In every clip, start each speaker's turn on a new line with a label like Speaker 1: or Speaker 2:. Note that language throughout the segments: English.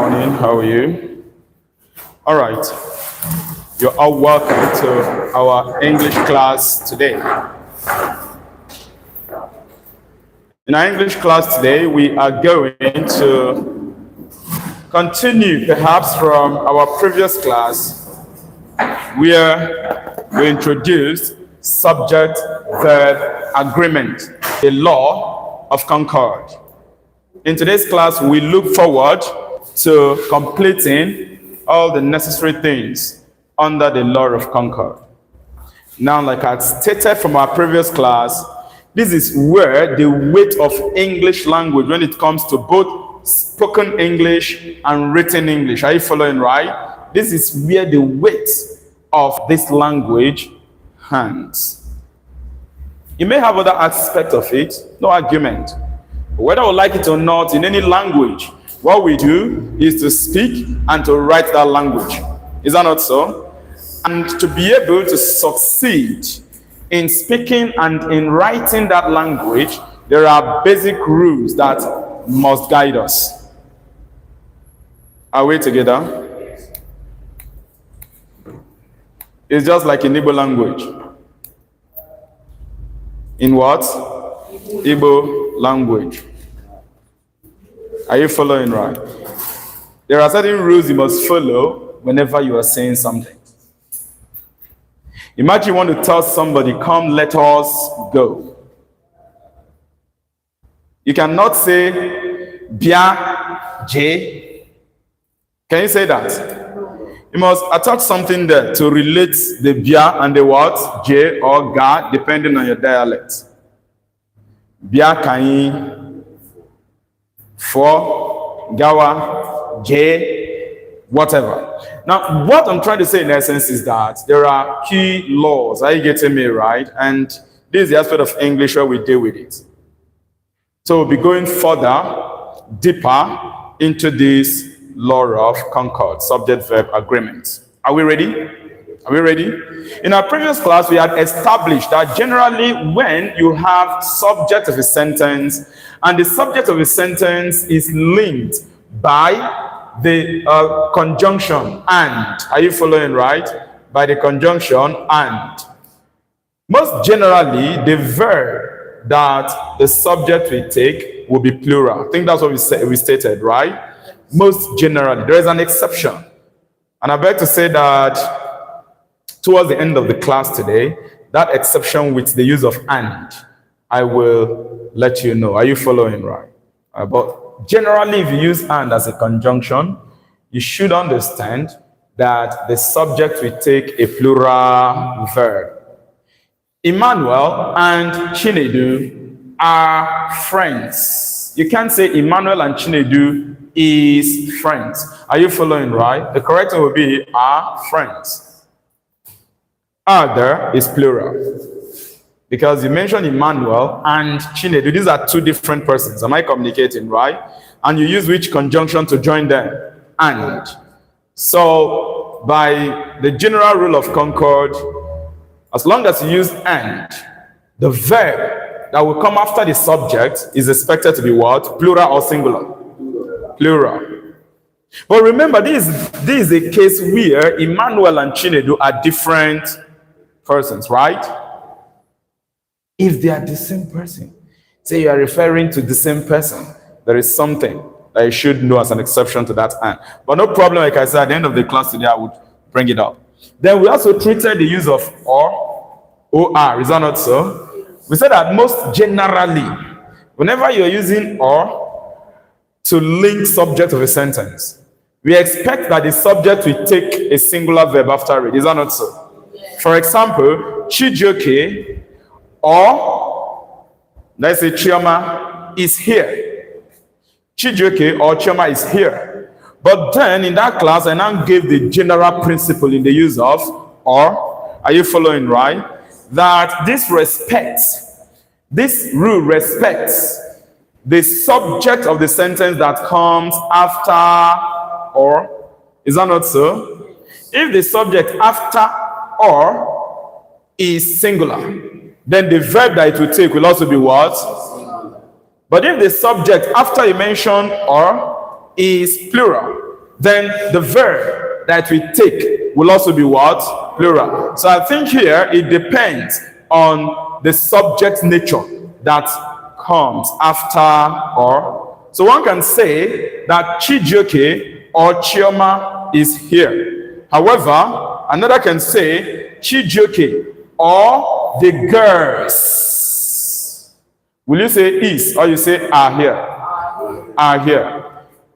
Speaker 1: morning. How are you? All right. You're all welcome to our English class today. In our English class today, we are going to continue perhaps from our previous class where we introduced subject-verb agreement, the law of Concord. In today's class, we look forward to completing all the necessary things under the law of Concord. Now, like I stated from our previous class, this is where the weight of English language, when it comes to both spoken English and written English, are you following right? This is where the weight of this language hangs. You may have other aspects of it, no argument. Whether we like it or not, in any language, what we do is to speak and to write that language. Is that not so? And to be able to succeed in speaking and in writing that language, there are basic rules that must guide us. Are we together? It's just like in Igbo language. In what? Igbo language. Are you following right? There are certain rules you must follow whenever you are saying something. Imagine you want to tell somebody, come, let us go. You cannot say, bia, je. Can you say that? You must attach something there to relate the bia and the what? Je or ga, depending on your dialect. Bia kain, for, gawa, je, whatever. Now, what I'm trying to say in essence is that there are key laws. Are you getting me right? And this is the aspect of English where we deal with it. So we'll be going further, deeper into this law of Concord, subject-verb agreement. Are we ready? Are we ready? In our previous class, we had established that generally when you have subject of a sentence and the subject of a sentence is linked by the conjunction and, are you following right? By the conjunction and. Most generally, the verb that the subject will take will be plural. I think that's what we stated, right? Most generally. There is an exception. And I beg to say that towards the end of the class today, that exception with the use of and, I will let you know. Are you following right? But generally, if you use and as a conjunction, you should understand that the subject will take a plural verb. Emmanuel and Chinedu are friends. You can't say Emmanuel and Chinedu is friends. Are you following right? The correct one will be are friends. Other is plural. Because you mentioned Emmanuel and Chinedu. These are two different persons. Am I communicating right? And you use which conjunction to join them? And. So, by the general rule of Concord, as long as you use and, the verb that will come after the subject is expected to be what? Plural or singular? Plural. But remember, this is a case where Emmanuel and Chinedu are different persons, right? If they are the same person, say you are referring to the same person, there is something that you should know as an exception to that and. But no problem, like I said, at the end of the class today, I would bring it up. Then we also treated the use of or, is that not so? We said that most generally, whenever you're using or to link subject of a sentence, we expect that the subject will take a singular verb after it. Is that not so? For example, Chijioke or, let's say, Chioma is here. Chijioke or Chioma is here. But then in that class, I now gave the general principle in the use of or. Are you following right? That this rule respects the subject of the sentence that comes after or. Is that not so? If the subject after or is singular, then the verb that it will take will also be what? But if the subject after you mention or is plural, then the verb that we take will also be what? Plural. So I think here it depends on the subject nature that comes after or. So one can say that Chijioke or Chioma is here. However, another can say Chijioke or the girls. Will you say is or you say are here? Are here.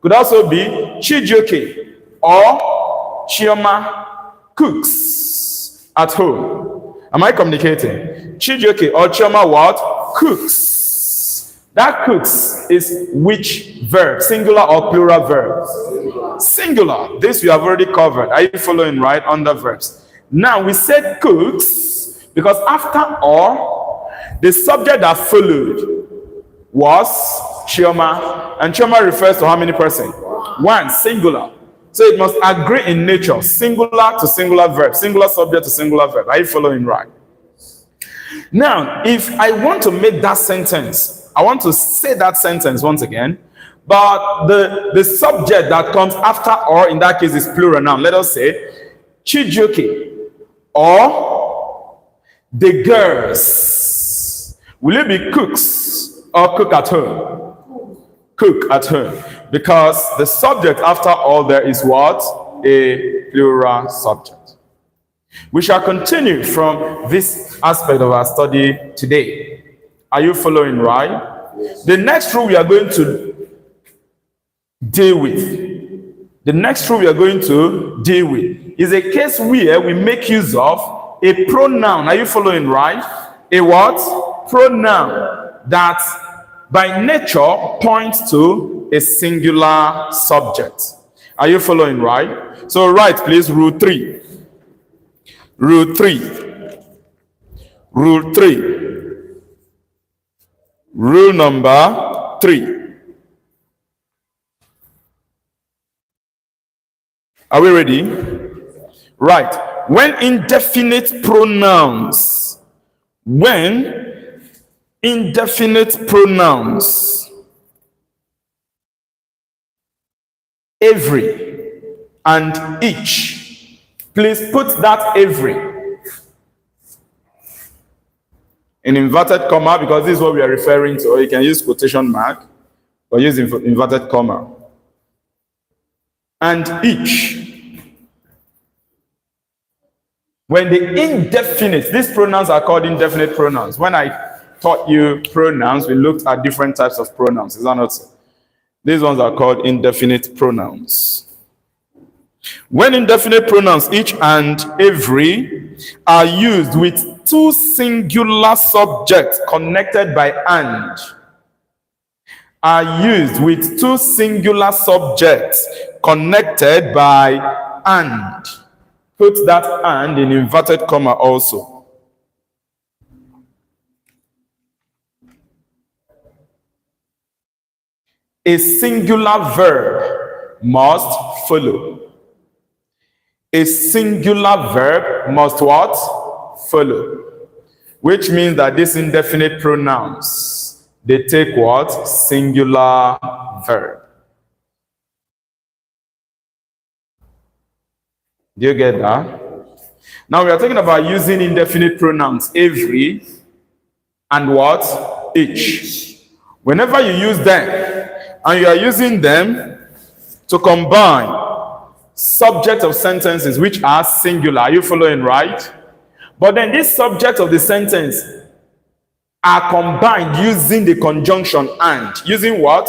Speaker 1: Could also be Chijioke or Chioma cooks at home. Am I communicating? Chijioke or Chioma what? Cooks. That cooks is which verb? Singular or plural verb? Singular. This we have already covered. Are you following right? Under verbs. Now we said cooks because after or, the subject that followed was Chioma. And Chioma refers to how many persons? One, singular. So it must agree in nature. Singular to singular verb. Singular subject to singular verb. Are you following right? Now, if I want to make that sentence, I want to say that sentence once again, but the subject that comes after or in that case is plural noun. Let us say Chijioke or the girls. Will it be cooks or cook at home? Cook at home. Because the subject after all there is what? A plural subject. We shall continue from this aspect of our study today. Are you following right? The next rule we are going to deal with. The next rule we are going to deal with is a case where we make use of a pronoun. Are you following right? A what? Pronoun that by nature points to a singular subject. Are you following right? So write please rule 3. Rule 3. Rule 3. Rule number 3. Are we ready? Right. When indefinite pronouns, every and each, please put that every in inverted comma because this is what we are referring to. Or you can use quotation mark or use inverted comma. And each. When the indefinite, these pronouns are called indefinite pronouns. When I taught you pronouns, we looked at different types of pronouns. Is that not so? These ones are called indefinite pronouns. When indefinite pronouns each and every are used with two singular subjects connected by and, are used with two singular subjects connected by and. Put that and in inverted comma also. A singular verb must follow. A singular verb must what? Follow. Which means that these indefinite pronouns, they take what? Singular verb. Do you get that? Now we are talking about using indefinite pronouns every and what? Each. Whenever you use them, and you are using them to combine subject of sentences which are singular. Are you following right? But then this subject of the sentence are combined using the conjunction and. Using what?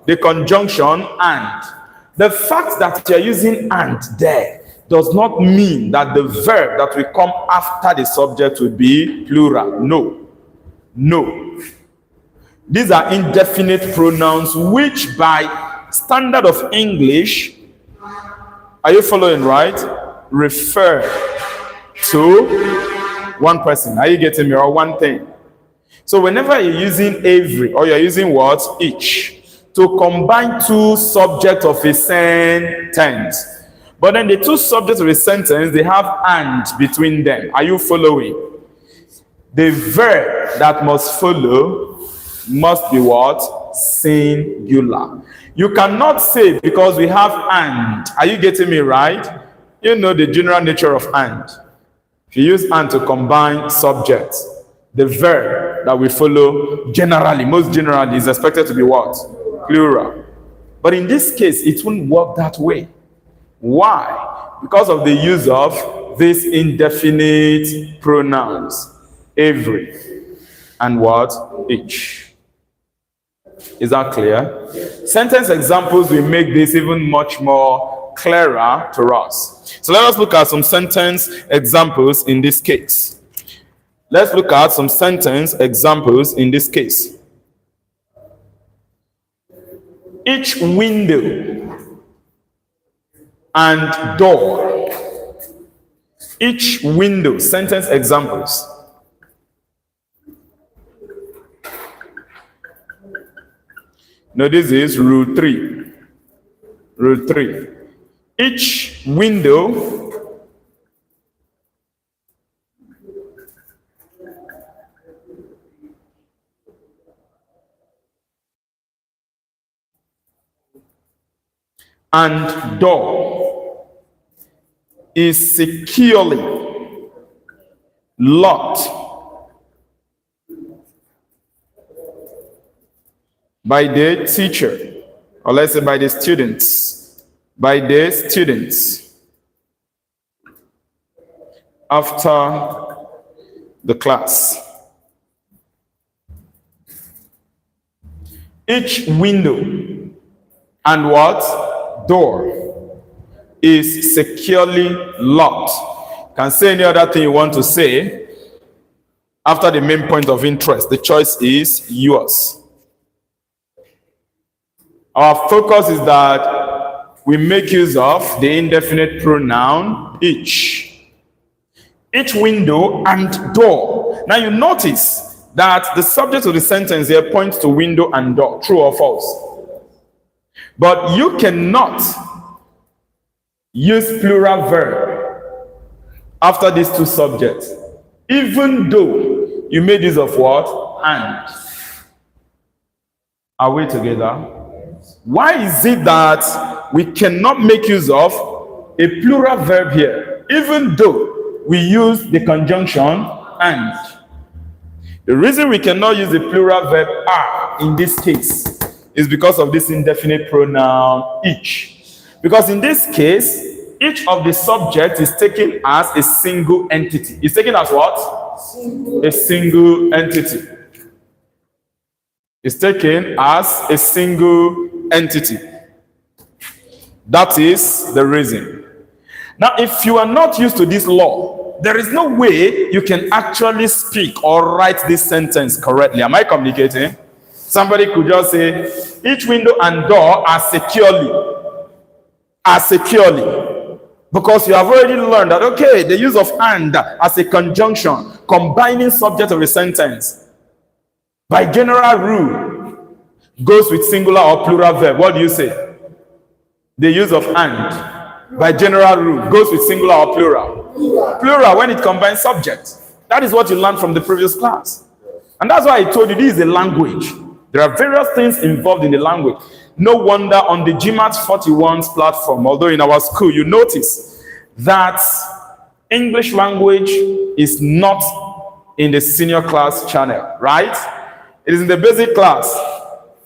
Speaker 1: The conjunction and. The fact that you are using and there does not mean that the verb that will come after the subject will be plural. No. No. These are indefinite pronouns which by standard of English, are you following right? Refer to one person. Are you getting me? Or one thing. So whenever you're using every or you're using what? Each to combine two subjects of a sentence. But then the two subjects of a sentence, they have and between them. Are you following? The verb that must follow must be what? Singular. You cannot say because we have and. Are you getting me right? You know the general nature of and. If you use and to combine subjects, the verb that we follow generally, most generally, is expected to be what? Plural. But in this case, it won't work that way. Why? Because of the use of these indefinite pronouns. Every and what? Each. Is that clear? Sentence examples will make this even much more clearer to us. So let us look at some sentence examples in this case. Let's look at some sentence examples in this case. Each window and door. Each window. Sentence examples. Now this is rule 3. Rule 3. Each window and door is securely locked by the teacher, or let's say by the students, after the class. Each window and what? Door is securely locked. Can say any other thing you want to say after the main point of interest. The choice is yours. Our focus is that we make use of the indefinite pronoun each. Each window and door. Now you notice that the subject of the sentence here points to window and door. True or false? But you cannot use plural verb after these two subjects, even though you made use of what? And. Are we together? Why is it that we cannot make use of a plural verb here, even though we use the conjunction and? The reason we cannot use the plural verb are in this case is because of this indefinite pronoun each. Because in this case, each of the subjects is taken as a single entity. It's taken as what? A single entity. It's taken as a single entity. That is the reason. Now, if you are not used to this law, there is no way you can actually speak or write this sentence correctly. Am I communicating? Somebody could just say, each window and door are securely. Because you have already learned that, okay, the use of and as a conjunction, combining subject of a sentence, by general rule, goes with singular or plural verb. What do you say? The use of and, by general rule, goes with singular or plural? Plural when it combines subjects. That is what you learned from the previous class. And that's why I told you this is a language. There are various things involved in the language. No wonder on the GMAETS41's platform, although in our school, you notice that English language is not in the senior class channel, right? It is in the basic class.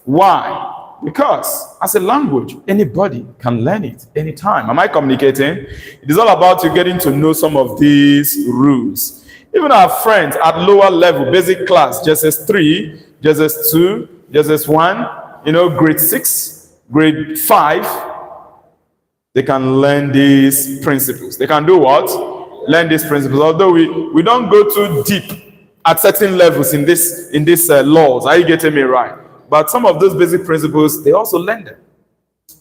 Speaker 1: Why? Because as a language, anybody can learn it anytime. Am I communicating? It is all about you getting to know some of these rules. Even our friends at lower level, basic class, JSS 3, JSS 2, JSS 1, grade 6, grade 5, they can learn these principles. They can do what? Learn these principles. Although we don't go too deep at certain levels in this laws. Are you getting me right? But some of those basic principles, they also learn them.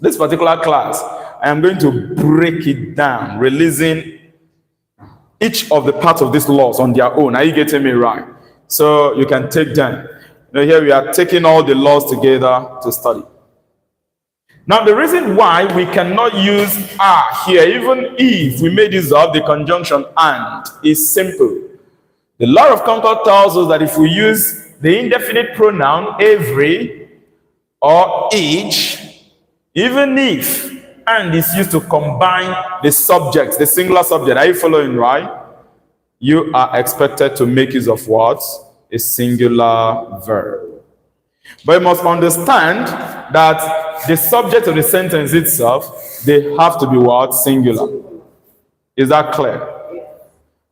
Speaker 1: This particular class, I am going to break it down, releasing each of the parts of these laws on their own. Are you getting me right? So you can take them. Here we are taking all the laws together to study. Now the reason why we cannot use are here, even if we made use of the conjunction and, is simple. The law of Concord tells us that if we use the indefinite pronoun every or each, even if and is used to combine the subject, the singular subject. Are you following, right? You are expected to make use of what? A singular verb. But you must understand that the subject of the sentence itself, they have to be what? Singular. Is that clear?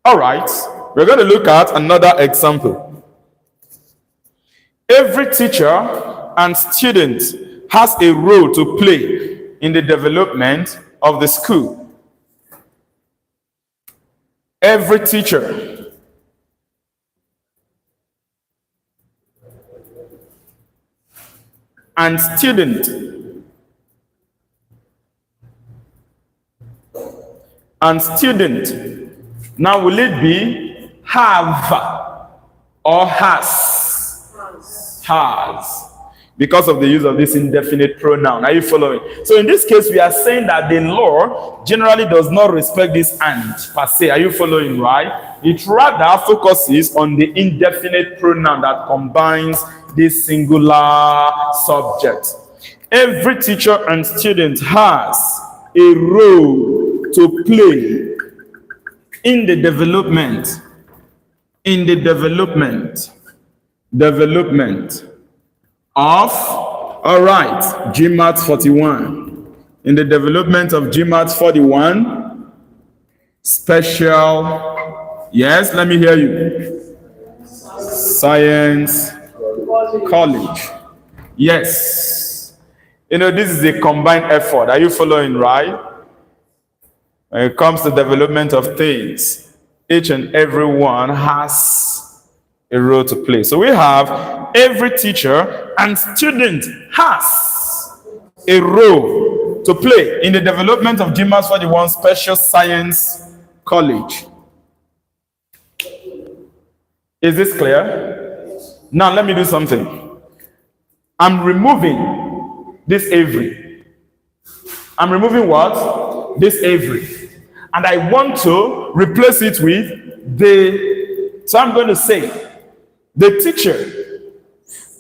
Speaker 1: All right. We're going to look at another example. Every teacher and student has a role to play in the development of the school. Every teacher and student now will it be have or has, because of the use of this indefinite pronoun. Are you following? So in this case, we are saying that the law generally does not respect this and per se. Are you following, right? It rather focuses on the indefinite pronoun that combines this singular subject. Every teacher and student has a role to play in the development of, all right, GMAETS41. In the development of GMAETS41, special, yes, let me hear you. Science College. Yes. You know, this is a combined effort. Are you following, right? When it comes to development of things, each and every one has a role to play. So we have every teacher and student has a role to play in the development of GMAETS41 Special Science College. Is this clear? Now let me do something. I'm removing this every. I'm removing what? This every. And I want to replace it with the, so I'm going to say, the teacher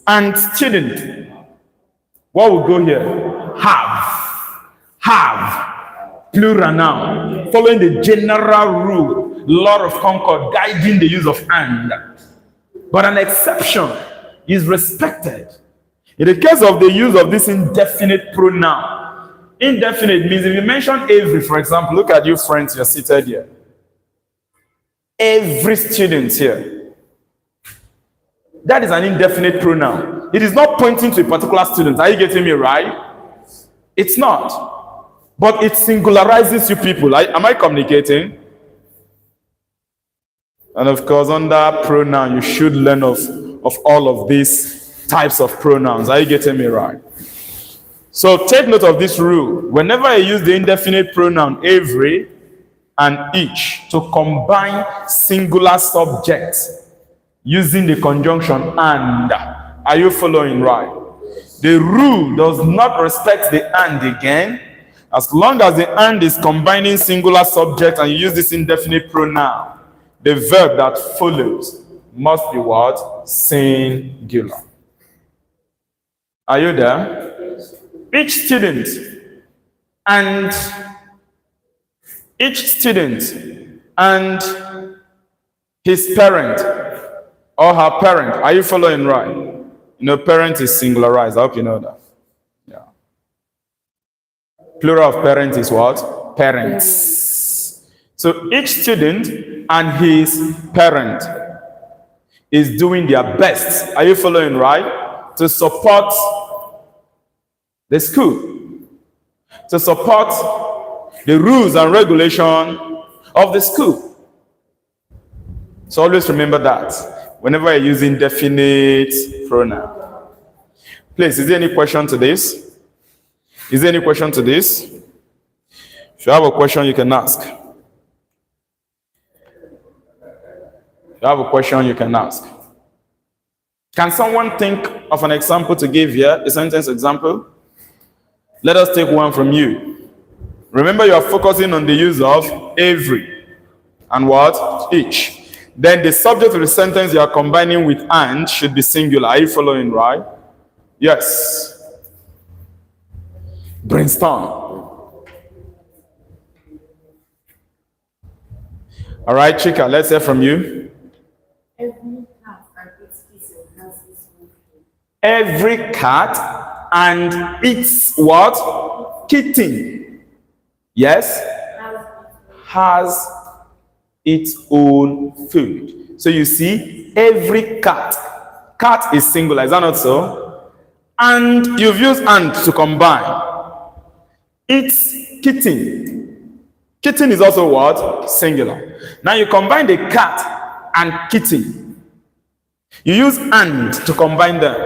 Speaker 1: and student. What will go here? Have, plural noun, following the general rule, law of Concord, guiding the use of and. But an exception is respected. In the case of the use of this indefinite pronoun, indefinite means if you mention every, for example, look at you friends, you're seated here. Every student here. That is an indefinite pronoun. It is not pointing to a particular student. Are you getting me right? It's not. But it singularizes you people. Am I communicating? And of course, under pronoun, you should learn of all of these types of pronouns. Are you getting me right? So take note of this rule. Whenever I use the indefinite pronoun every and each to combine singular subjects using the conjunction and, are you following right? The rule does not respect the and again. As long as the and is combining singular subject and you use this indefinite pronoun, the verb that follows must be what? Singular. Are you there? Each student and his parent or her parent. Are you following right? You know, parent is singularized. I hope you know that. Yeah. Plural of parent is what? Parents. So each student and his parent is doing their best. Are you following right? To support the school, to support the rules and regulation of the school. So always remember that whenever you're using definite pronoun. Please, is there any question to this? Is there any question to this? If you have a question, you can ask. If you have a question, you can ask. Can someone think of an example to give here? A sentence example? Let us take one from you. Remember, you are focusing on the use of every and what? Each. then the subject of the sentence you are combining with and should be singular. Are you following, right? Yes. Brainstorm. All right, Chika, let's hear from you. Every cat and its what? Kitten. Yes? Has its own food. So you see, every cat. Cat is singular, is that not so? And you've used and to combine. Its kitten. Kitten is also what? Singular. Now you combine the cat and kitten. You use and to combine them.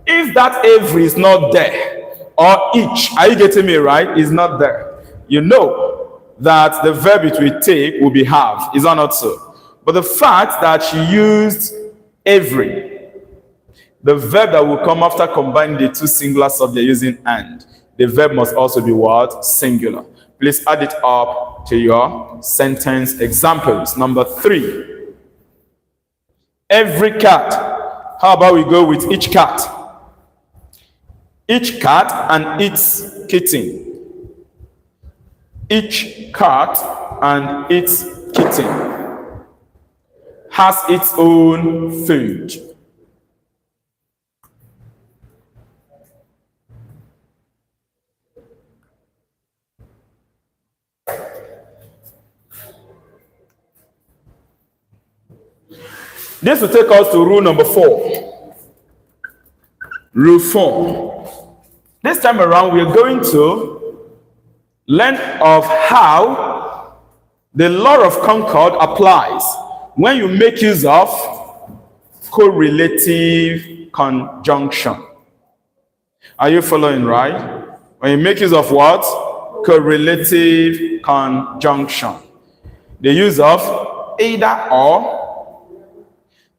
Speaker 1: If that every is not there, or each, are you getting me right, is not there, you know that the verb it will take will be have. Is that not so? But the fact that she used every, the verb that will come after combining the two singular subjects using and, the verb must also be what? Singular. Please add it up to your sentence examples. Number 3. Every cat. How about we go with each cat? Each cat and its kitten. Each cat and its kitten has its own food. This will take us to rule number 4. Rule 4. This time around, we are going to learn of how the law of Concord applies when you make use of correlative conjunction. Are you following, right? When you make use of what? Correlative conjunction. The use of either or,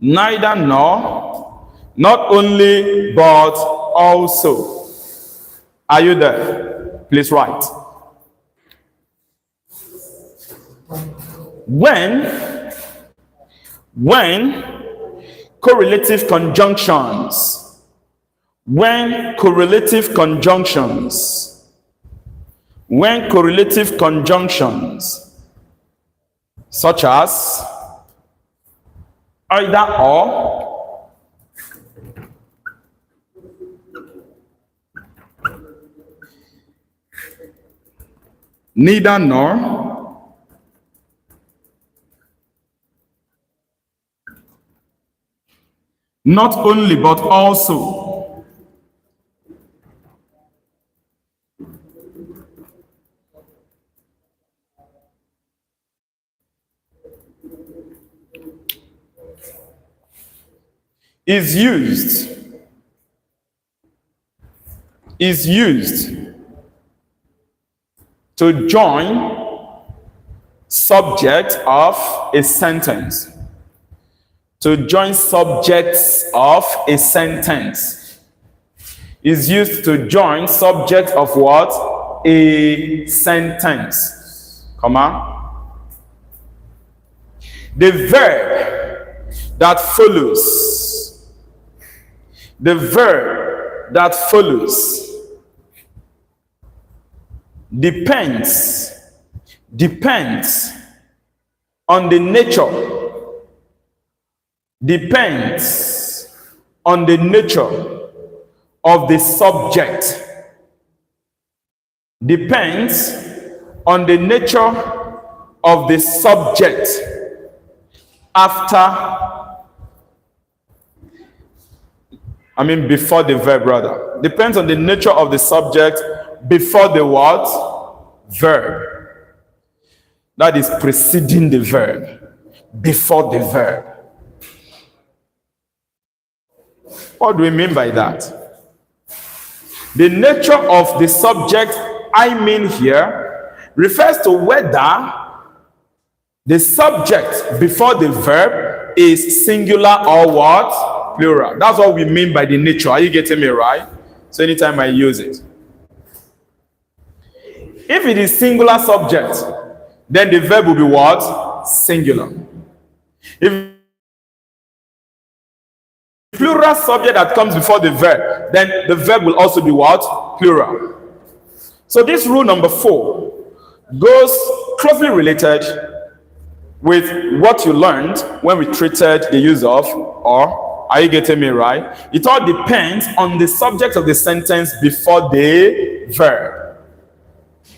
Speaker 1: neither nor, not only but also. Are you there? Please write. When correlative conjunctions, such as either or, neither nor, not only but also, is used to join subject of a sentence. To join subjects of a sentence. Is used to join subject of what? A sentence. Come on. The verb that follows. The verb that follows depends on the nature of the subject. Depends on the nature of the subject before the verb rather. Depends on the nature of the subject before the what? Verb. That is preceding the verb. Before the verb. What do we mean by that? The nature of the subject I mean here refers to whether the subject before the verb is singular or what? Plural. That's what we mean by the nature. Are you getting me right? So anytime I use it. If it is singular subject, then the verb will be what? Singular. If plural subject that comes before the verb, then the verb will also be what? Plural. So this rule number 4 goes closely related with what you learned when we treated the use of or. Are you getting me right? It all depends on the subject of the sentence before the verb.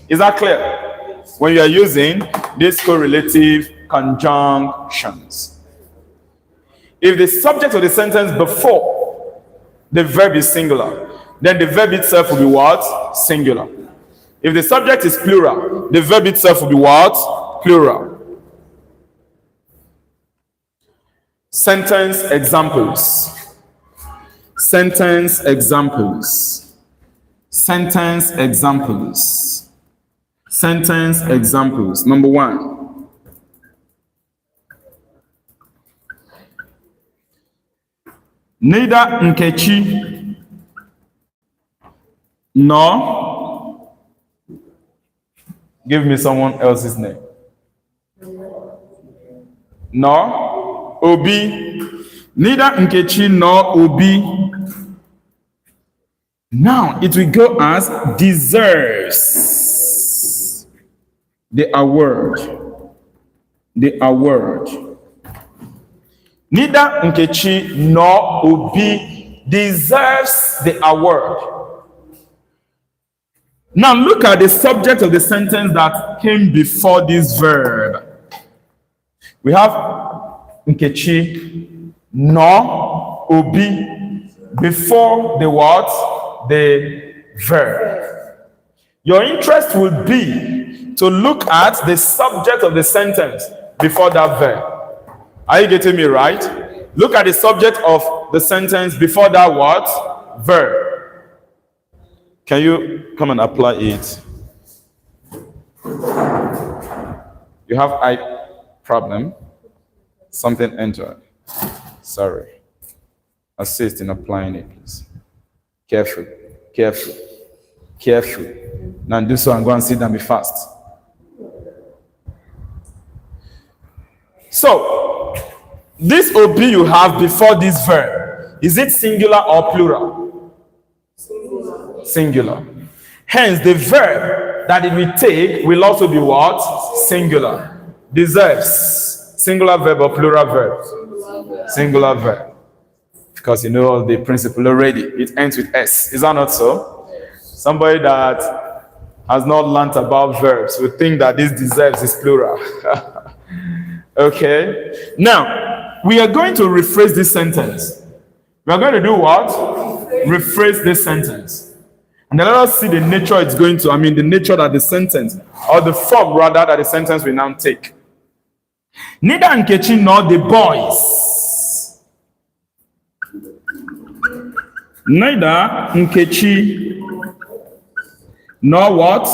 Speaker 1: Is that clear? When you are using these correlative conjunctions. If the subject of the sentence before the verb is singular, then the verb itself will be what? Singular. If the subject is plural, the verb itself will be what? Plural. Sentence examples. Sentence examples. Sentence examples. Sentence examples. Number 1. Neither Nkechi nor, give me someone else's name. Nor Obi. Neither Nkechi nor Obi. Now it will go as deserves the award. The award. Neither Nkechi nor Obi deserves the award. Now look at the subject of the sentence that came before this verb. We have Nkechi nor Obi before the what? The verb. Your interest will be to look at the subject of the sentence before that verb. Are you getting me right? Look at the subject of the sentence before that what? Verb. Can you come and apply it? You have eye problem. Something entered. Sorry. Assist in applying it, please. Careful. Careful. Careful. Now do so and go and sit down, be fast. So, this OB you have before this verb, is it singular or plural? Singular. Hence, the verb that it will take will also be what? Singular. Deserves. Singular verb or plural verb? Singular verb. Because you know the principle already. It ends with S. Is that not so? Somebody that has not learnt about verbs would think that this deserves is plural. Okay. Now, we are going to rephrase this sentence. We are going to do what? Rephrase this sentence. And then let us see the nature it's going to, the nature that the sentence, or the form rather, that the sentence will now take. Neither Nkechi nor the boys. Neither Nkechi nor what?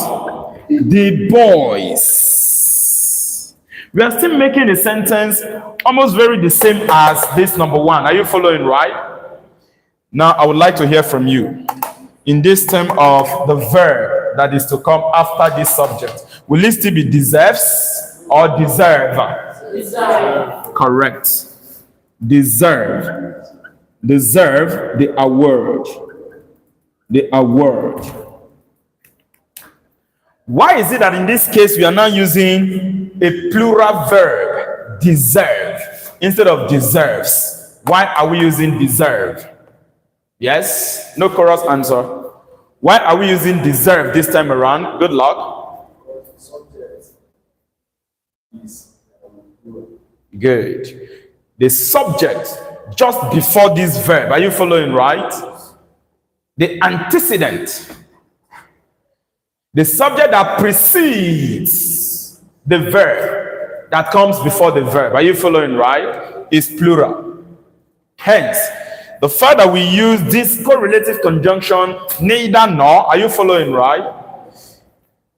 Speaker 1: The boys. We are still making the sentence almost very the same as this number 1. Are you following right? Now, I would like to hear from you. In this term of the verb that is to come after this subject, will it still be deserves or deserve? Deserve. Correct. Deserve. Deserve the award. The award. Why is it that in this case we are now using a plural verb, deserve, instead of deserves? Why are we using deserve? Yes? No chorus answer. Why are we using deserve this time around? Good luck. Good. The subject just before this verb. Are you following right? The antecedent. The subject that precedes the verb that comes before the verb. Are you following right? Is plural. Hence, the fact that we use this correlative conjunction, neither nor, are you following right?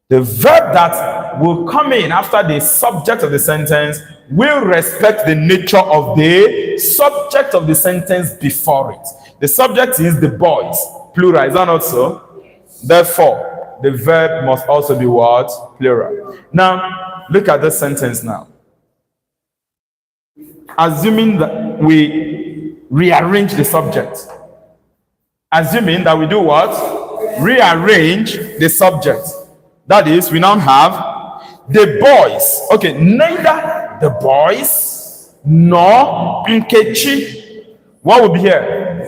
Speaker 1: The verb that will come in after the subject of the sentence will respect the nature of the subject of the sentence before it. The subject is the boys, plural, is that not so? Therefore, the verb must also be what? Plural. Now, look at this sentence now. assuming that we rearrange the subject. Assuming that we do what? Rearrange the subject. That is, we now have the boys. Okay, neither the boys nor Nkechi. What will be here?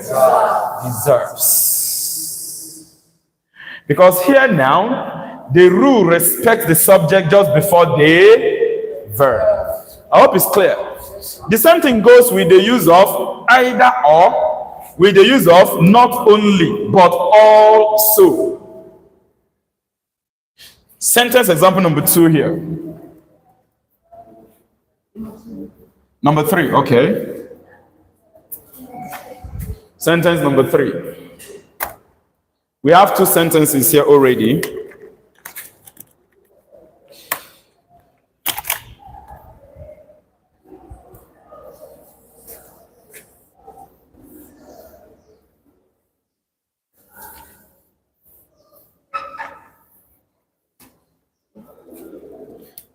Speaker 1: Deserves. Because here now, the rule respects the subject just before the verb. I hope it's clear. The same thing goes with the use of either or, with the use of not only, but also. Sentence example number 2 here. Number 3, okay. Sentence number 3. We have 2 sentences here already.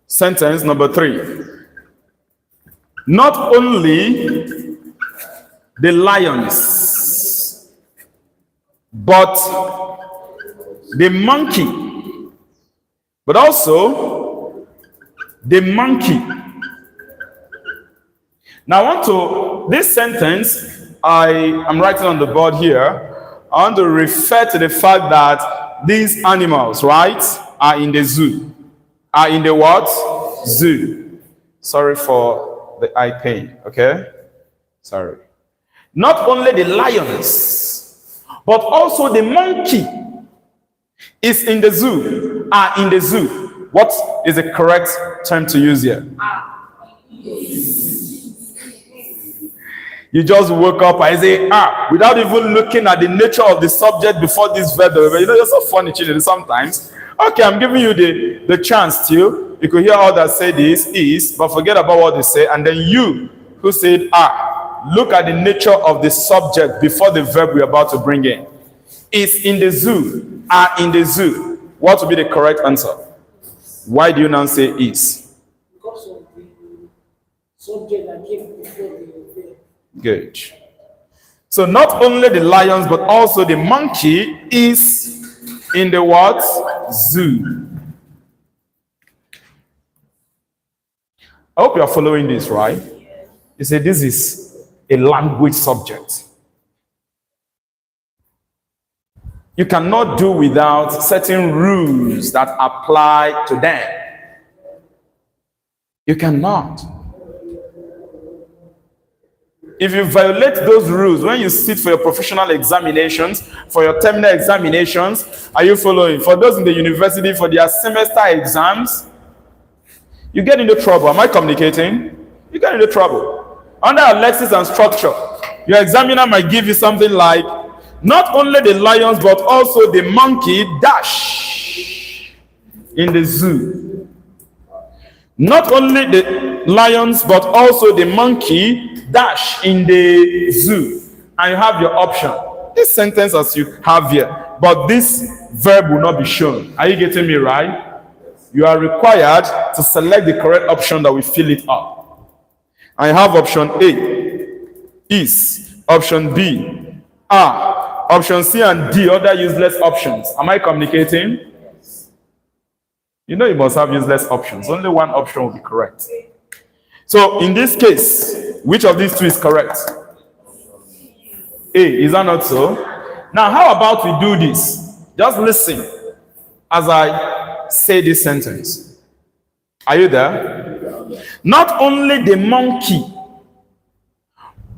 Speaker 1: Sentence number 3. Not only the lions, but the monkey, but also the monkey. Now I want to, this sentence I am writing on the board here, I want to refer to the fact that these animals, right, are in the zoo. Are in the what? Zoo. Sorry for the eye pain, okay? Sorry. Not only the lions, but also the monkey is in the zoo, are in the zoo. What is the correct term to use here? You just woke up and say, without even looking at the nature of the subject before this verb. You know, you're so funny, children, sometimes. Okay, I'm giving you the chance to. You could hear all that say this is, but forget about what they say. And then you who said, look at the nature of the subject before the verb we're about to bring in. Is in the zoo, are in the zoo. What would be the correct answer? Why do you now say is?
Speaker 2: Because of the subject that came before the verb.
Speaker 1: Good. So not only the lions, but also the monkey is in the what? Zoo. I hope you are following this, right? You say this is a language subject. You cannot do without certain rules that apply to them. You cannot. If you violate those rules when you sit for your professional examinations, for your terminal examinations, are you following? For those in the university, for their semester exams, you get into trouble. Am I communicating? You get into trouble. Under Alexis and structure, your examiner might give you something like, not only the lions, but also the monkey dash in the zoo. Not only the lions, but also the monkey dash in the zoo. And you have your option. This sentence as you have here, but this verb will not be shown. Are you getting me right? You are required to select the correct option that will fill it up. I have option A, is. Option B, are. Option C and D, other useless options. Am I communicating? You know you must have useless options. Only one option will be correct. So in this case, which of these 2 is correct? A, is that not so? Now how about we do this? Just listen as I say this sentence. Are you there? Not only the monkey,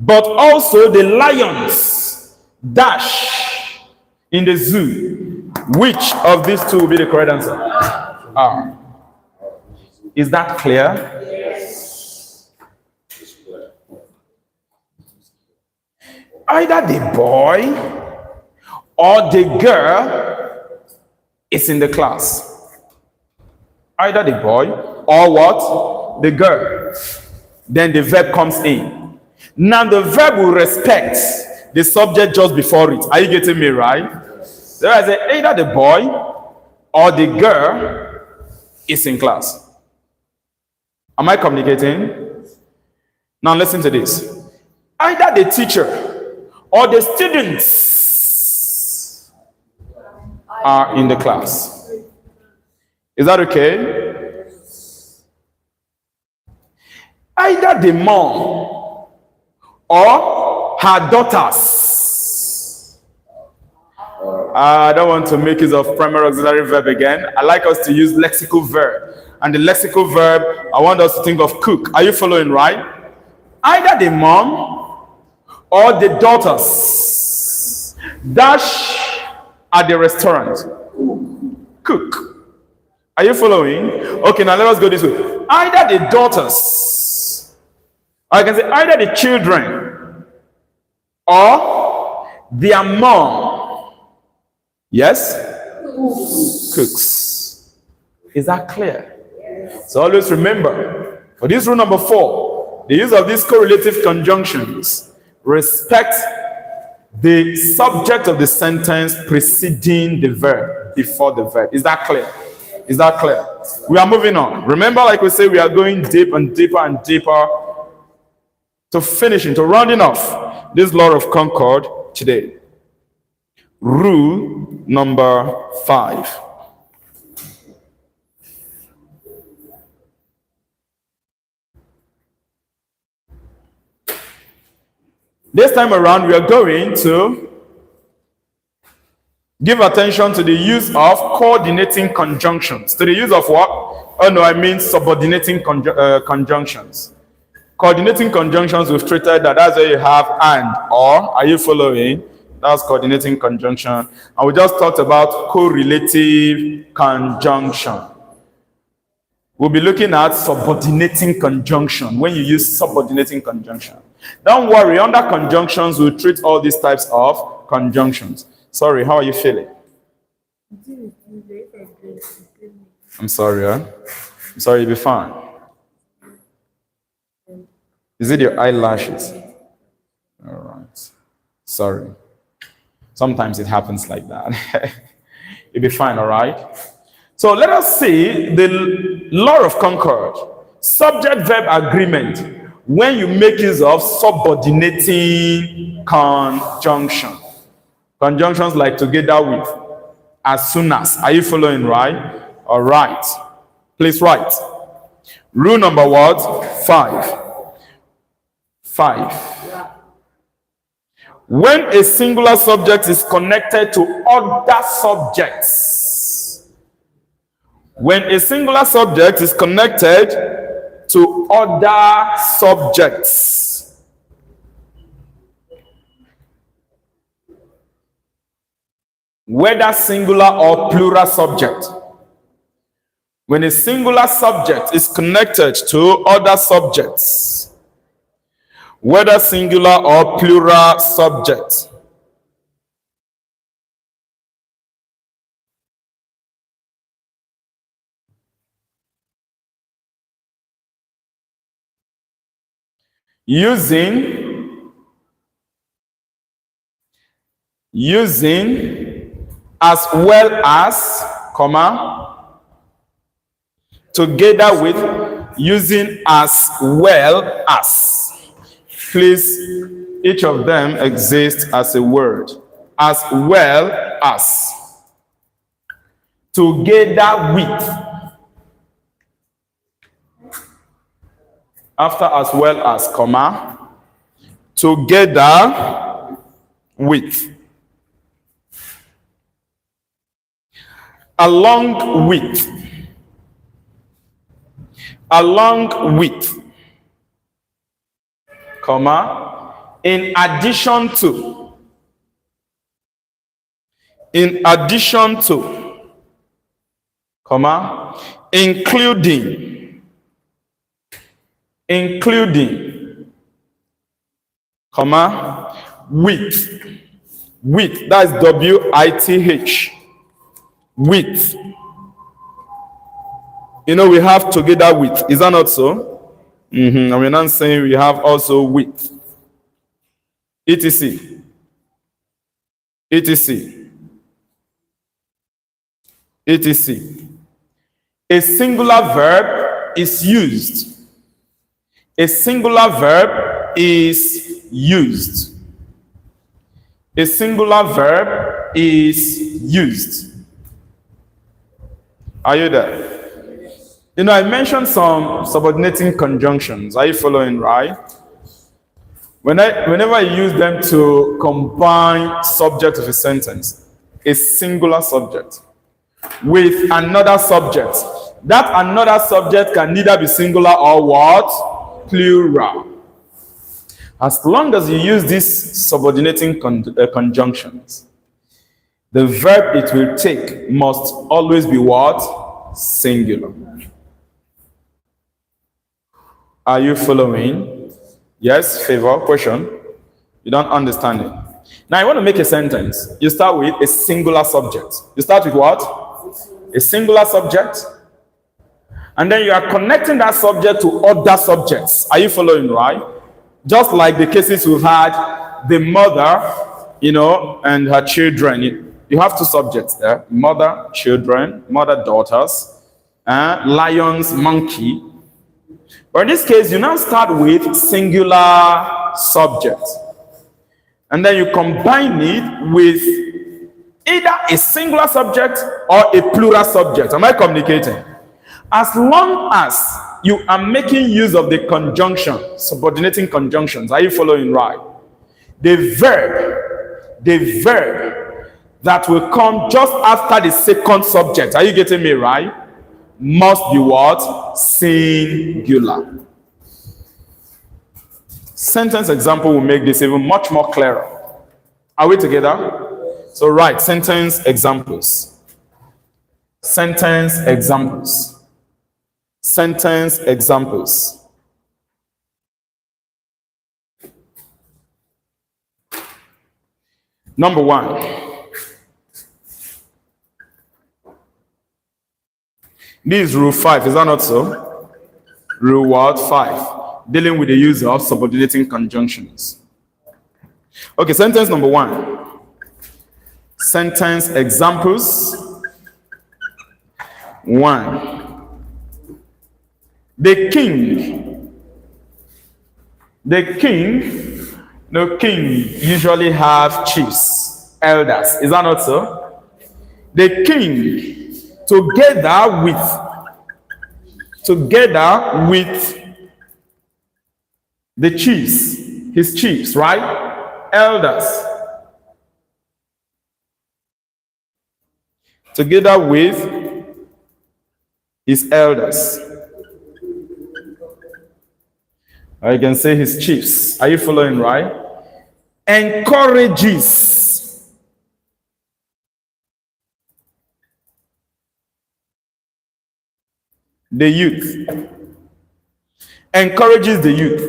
Speaker 1: but also the lions dash in the zoo. Which of these 2 will be the correct answer? Is that clear?
Speaker 2: Yes.
Speaker 1: Either the boy or the girl is in the class. Either the boy or what? The girl. Then the verb comes in. Now the verb will respect the subject just before it. Are you getting me right? There is either the boy or the girl is in class. Am I communicating? Now listen to this. Either the teacher or the students are in the class. Is that okay? Either the mom or her daughters. I don't want to make use of primary auxiliary verb again. I like us to use lexical verb. And the lexical verb, I want us to think of cook. Are you following, right? Either the mom or the daughters dash at the restaurant. Cook. Are you following? Okay, now let us go this way. Either the daughters, or I can say either the children or their mom. Yes? Cooks. Is that clear? So always remember, for this rule number 4, the use of these correlative conjunctions respect the subject of the sentence preceding the verb before the verb. Is that clear? Is that clear? We are moving on. Remember, like we say, we are going deep and deeper and deeper to finishing, to rounding off this law of Concord today. Rule number 5. This time around, we are going to give attention to the use of coordinating conjunctions. To the use of what? Oh no, I mean subordinating conjunctions. Coordinating conjunctions, we've treated that. That's where you have and, or. Are you following? That's coordinating conjunction. And we just talked about correlative conjunction. We'll be looking at subordinating conjunction, when you use subordinating conjunction. Don't worry, under conjunctions, we'll treat all these types of conjunctions. Sorry, how are you feeling? I'm sorry, huh? I'm sorry, you'll be fine. Is it your eyelashes? All right. Sorry. Sometimes it happens like that. You'll be fine, all right? So let us see the law of Concord. Subject-verb agreement when you make use of subordinating conjunction. Conjunctions like together with, as soon as. Are you following, right? All right. Please write. Rule number what? 5. 5. When a singular subject is connected to other subjects. When a singular subject is connected to other subjects. Whether singular or plural subject. When a singular subject is connected to other subjects. Whether singular or plural subject. Using as well as, comma, together with, using as well as. Please, each of them exists as a word. As well as. Together with. After as well as, comma, together with. Along with. Along with. Comma, in addition to. In addition to. Comma, including. Including. Comma, with. With, that's W-I-T-H. With. You know, we have together with. Is that not so? And we're not saying we have also with. etc. etc. etc. A singular verb is used. a singular verb is used. A singular verb is used. Are you there? You know, I mentioned some subordinating conjunctions. Are you following, right? Whenever I use them to combine subject of a sentence, a singular subject with another subject, that another subject can neither be singular or what? Plural. As long as you use these subordinating conjunctions, the verb it will take must always be what? Singular. Are you following? Yes, favor, question. You don't understand it. Now, you want to make a sentence. You start with a singular subject. You start with what? A singular subject. And then you are connecting that subject to other subjects. Are you following, right? Just like the cases we've had, the mother, you know, and her children. You have two subjects there. Mother, children, mother, daughters, lions, monkey. But in this case, you now start with singular subject. And then you combine it with either a singular subject or a plural subject. Am I communicating? As long as you are making use of the conjunction, subordinating conjunctions, are you following, right? The verb that will come just after the second subject, are you getting me, right? Must be what? Singular. Sentence example will make this even much more clearer. Are we together? So write sentence examples. Sentence examples. Sentence examples. Number one. This is rule 5, is that not so? Rule what? 5. Dealing with the use of subordinating conjunctions. Okay, sentence number 1. Sentence examples. 1. The king usually have chiefs, elders. Is that not so? The king together with the chiefs, his chiefs, right? Elders. Together with his elders. Or you can say his chiefs. Are you following, right? Encourages the youth. Encourages the youth.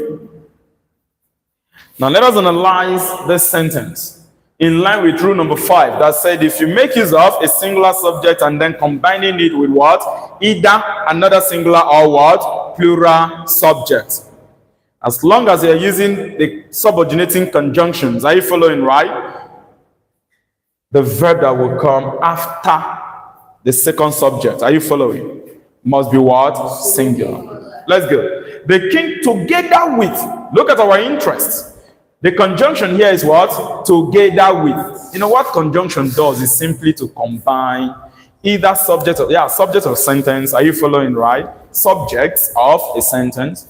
Speaker 1: Now let us analyze this sentence in line with rule number 5 that said if you make use of a singular subject and then combining it with what? Either another singular or what? Plural subject. As long as you're using the subordinating conjunctions, are you following, right? The verb that will come after the second subject, are you following? Must be what? Singular. Let's go. The king together with, look at our interest. The conjunction here is what? Together with. You know what conjunction does is simply to combine either subject of sentence, are you following, right? Subjects of a sentence.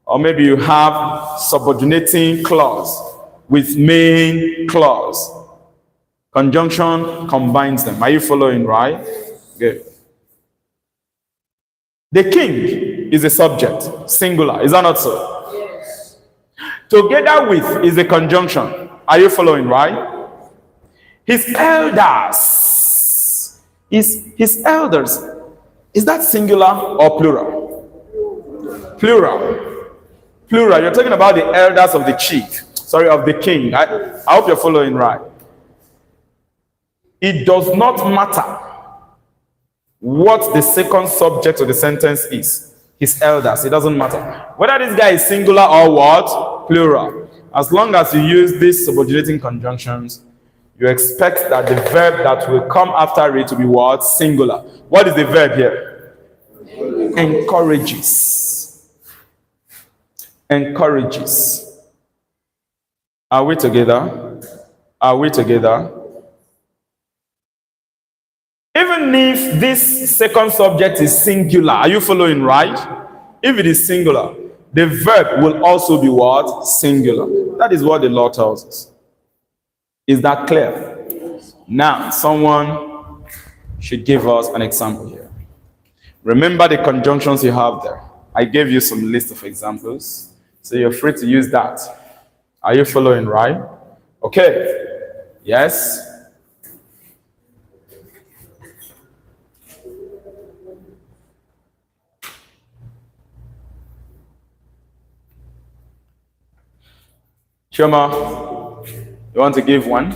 Speaker 1: Or maybe you have subordinating clause with main clause. Conjunction combines them. Are you following, right? Good. The king is a subject, singular. Is that not so?
Speaker 2: Yes.
Speaker 1: Together with is a conjunction. Are you following, right? His elders. His elders. Is that singular or plural? Plural. Plural. You're talking about the elders of the chief. Sorry, of the king. I hope you're following, right? It does not matter what the second subject of the sentence is. His elders. It doesn't matter. Whether this guy is singular or what? Plural. As long as you use these subordinating conjunctions, you expect that the verb that will come after it to be what? Singular. What is the verb here? Encourages. encourages. Are we together? Are we together? Even if this second subject is singular, are you following, right? If it is singular, the verb will also be what? Singular. That is what the law tells us. Is that clear? Now, someone should give us an example here. Remember the conjunctions you have there. I gave you some list of examples, so you're free to use that. Are you following, right? Okay. Yes? Shoma, you want to give one?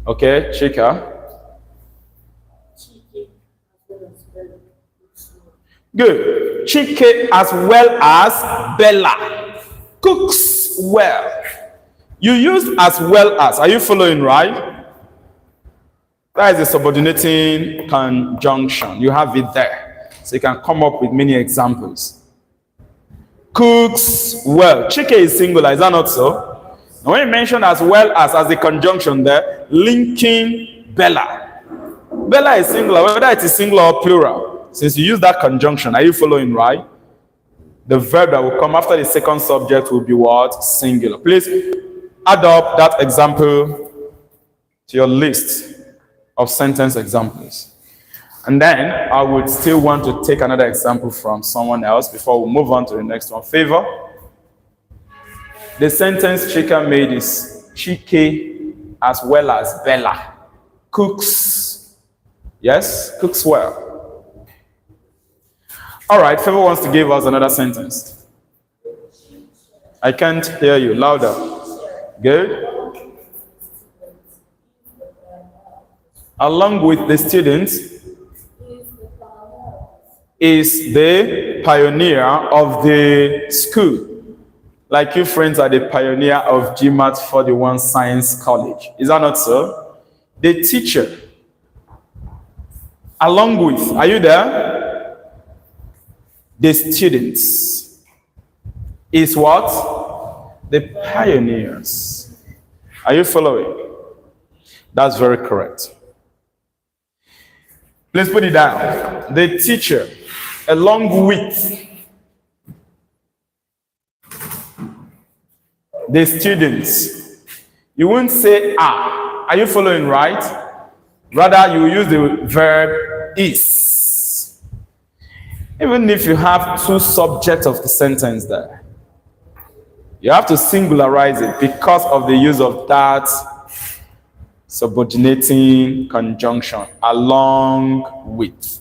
Speaker 1: Okay, Chika. Good. Chike as well as Bella cooks well. You use as well as. Are you following, right? That is a subordinating conjunction. You have it there. So you can come up with many examples. Cooks well. Chike is singular, is that not so? Now when you mention as well as the conjunction there, linking Bella. Bella is singular, whether it is singular or plural. Since you use that conjunction, are you following, right? The verb that will come after the second subject will be what? Singular. Please add up that example to your list of sentence examples. And then I would still want to take another example from someone else before we move on to the next one. Favor. The sentence Chika made is Chike as well as Bella cooks. Yes, cooks well. All right, Favor wants to give us another sentence. I can't hear you. Louder. Good. Along with the students, is the pioneer of the school. Like you friends are the pioneer of GMAETS41 Science College. Is that not so? The teacher, along with, are you there? The students is what? The pioneers. Are you following? That's very correct. Let's put it down. The teacher, along with the students. You won't say are. Are you following, right? Rather, you use the verb is. Even if you have two subjects of the sentence there, you have to singularize it because of the use of that subordinating conjunction, along with.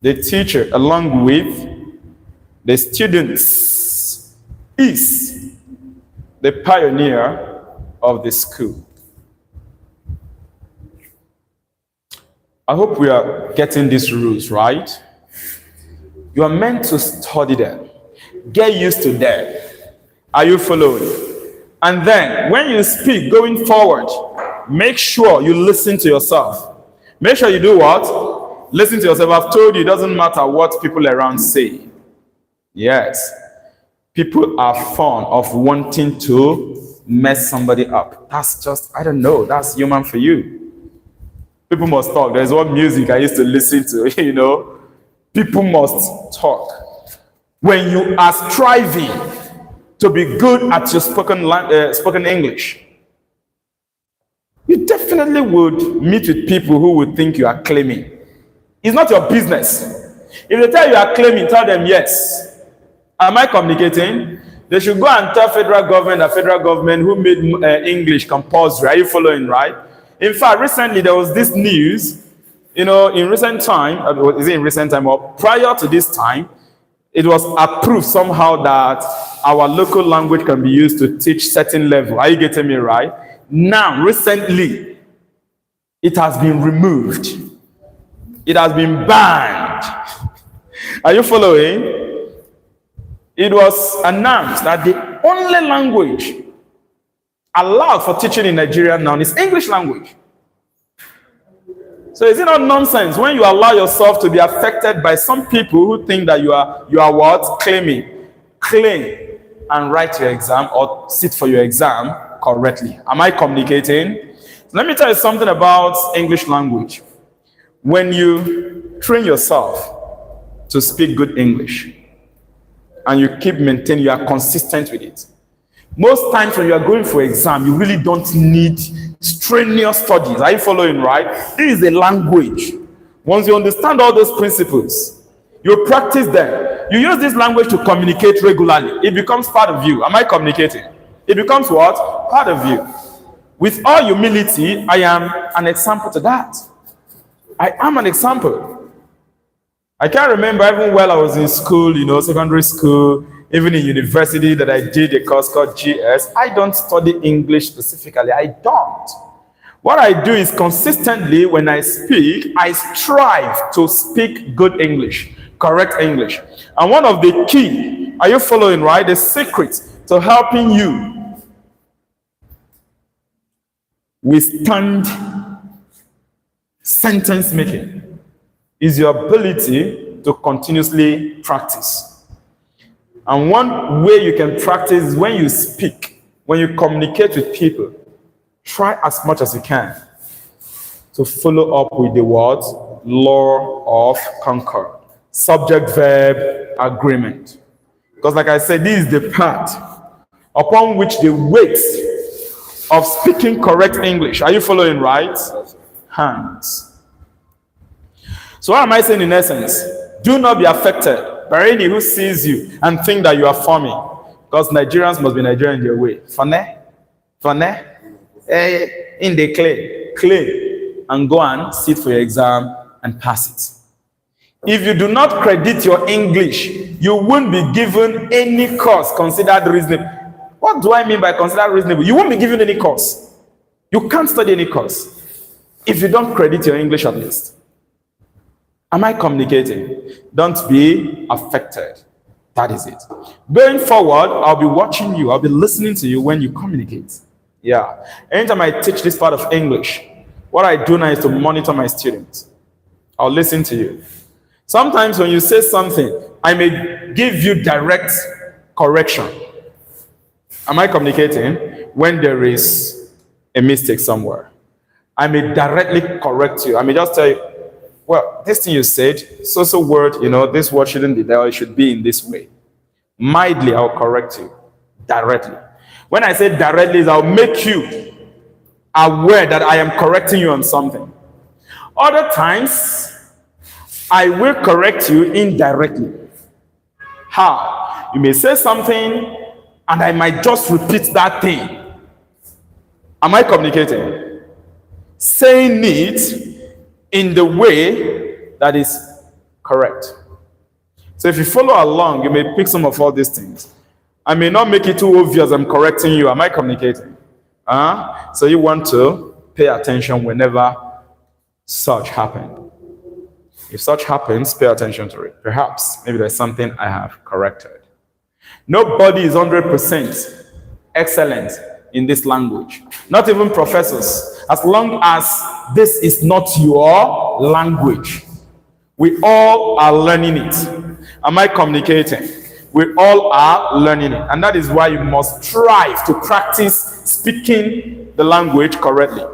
Speaker 1: The teacher, along with the students, is the pioneer of the school. I hope we are getting these rules right. You are meant to study them. Get used to them. Are you following? And then, when you speak going forward, make sure you listen to yourself. Make sure you do what? Listen to yourself. I've told you, it doesn't matter what people around say. Yes. People are fond of wanting to mess somebody up. That's just, I don't know, that's human for you. People must talk. There's one music I used to listen to, you know. People must talk. When you are striving to be good at your spoken English, you definitely would meet with people who would think you are claiming. It's not your business. If they tell you are claiming, tell them yes. Am I communicating? They should go and tell federal government who made English compulsory. Are you following, right? In fact, recently there was this news, you know, in recent time, is it in recent time or prior to this time, it was approved somehow that our local language can be used to teach certain level. Are you getting me right? Now, recently, it has been removed. It has been banned. Are you following? It was announced that the only language allowed for teaching in Nigeria now is English language. So is it not nonsense when you allow yourself to be affected by some people who think that you are what? Claiming. Claim and write your exam or sit for your exam correctly. Am I communicating? So let me tell you something about English language. When you train yourself to speak good English and you keep maintaining, you are consistent with it. Most times when you are going for exam, you really don't need strenuous studies. Are you following, right? This is a language. Once you understand all those principles, you practice them. You use this language to communicate regularly. It becomes part of you. Am I communicating? It becomes what? Part of you. With all humility, I am an example to that. I am an example. I can't remember even while I was in school, secondary school, even in university, that I did a course called GS. I don't study English specifically. I don't. What I do is consistently, when I speak, I strive to speak good English, correct English. And one of the key, are you following, right? The secret to helping you withstand sentence making is your ability to continuously practice. And one way you can practice is when you speak, when you communicate with people, try as much as you can to follow up with the words law of Concord, subject verb agreement. Because like I said, this is the part upon which the weight of speaking correct English, are you following, right? Hands. So what am I saying in essence? Do not be affected by any who sees you and think that you are forming. Because Nigerians must be Nigerian their way. Funny, in the clay, and go and sit for your exam and pass it. If you do not credit your English, you won't be given any course considered reasonable. What do I mean by considered reasonable? You won't be given any course. You can't study any course if you don't credit your English at least. Am I communicating? Don't be affected. That is it. Going forward, I'll be watching you. I'll be listening to you when you communicate. Yeah. Anytime I teach this part of English, what I do now is to monitor my students. I'll listen to you. Sometimes when you say something, I may give you direct correction. Am I communicating? When there is a mistake somewhere, I may directly correct you. I may just tell you, well, this thing you said, so word, this word shouldn't be there, it should be in this way. Mildly, I'll correct you directly. When I say directly, I'll make you aware that I am correcting you on something. Other times, I will correct you indirectly. How? You may say something, and I might just repeat that thing. Am I communicating? Saying it in the way that is correct. So if you follow along, you may pick some of all these things. I may not make it too obvious I'm correcting you. Am I communicating? So you want to pay attention whenever such happens. If such happens, pay attention to it. Perhaps, maybe there's something I have corrected. Nobody is 100% excellent in this language. Not even professors. As long as this is not your language. We all are learning it. Am I communicating? We all are learning it. And that is why you must strive to practice speaking the language correctly.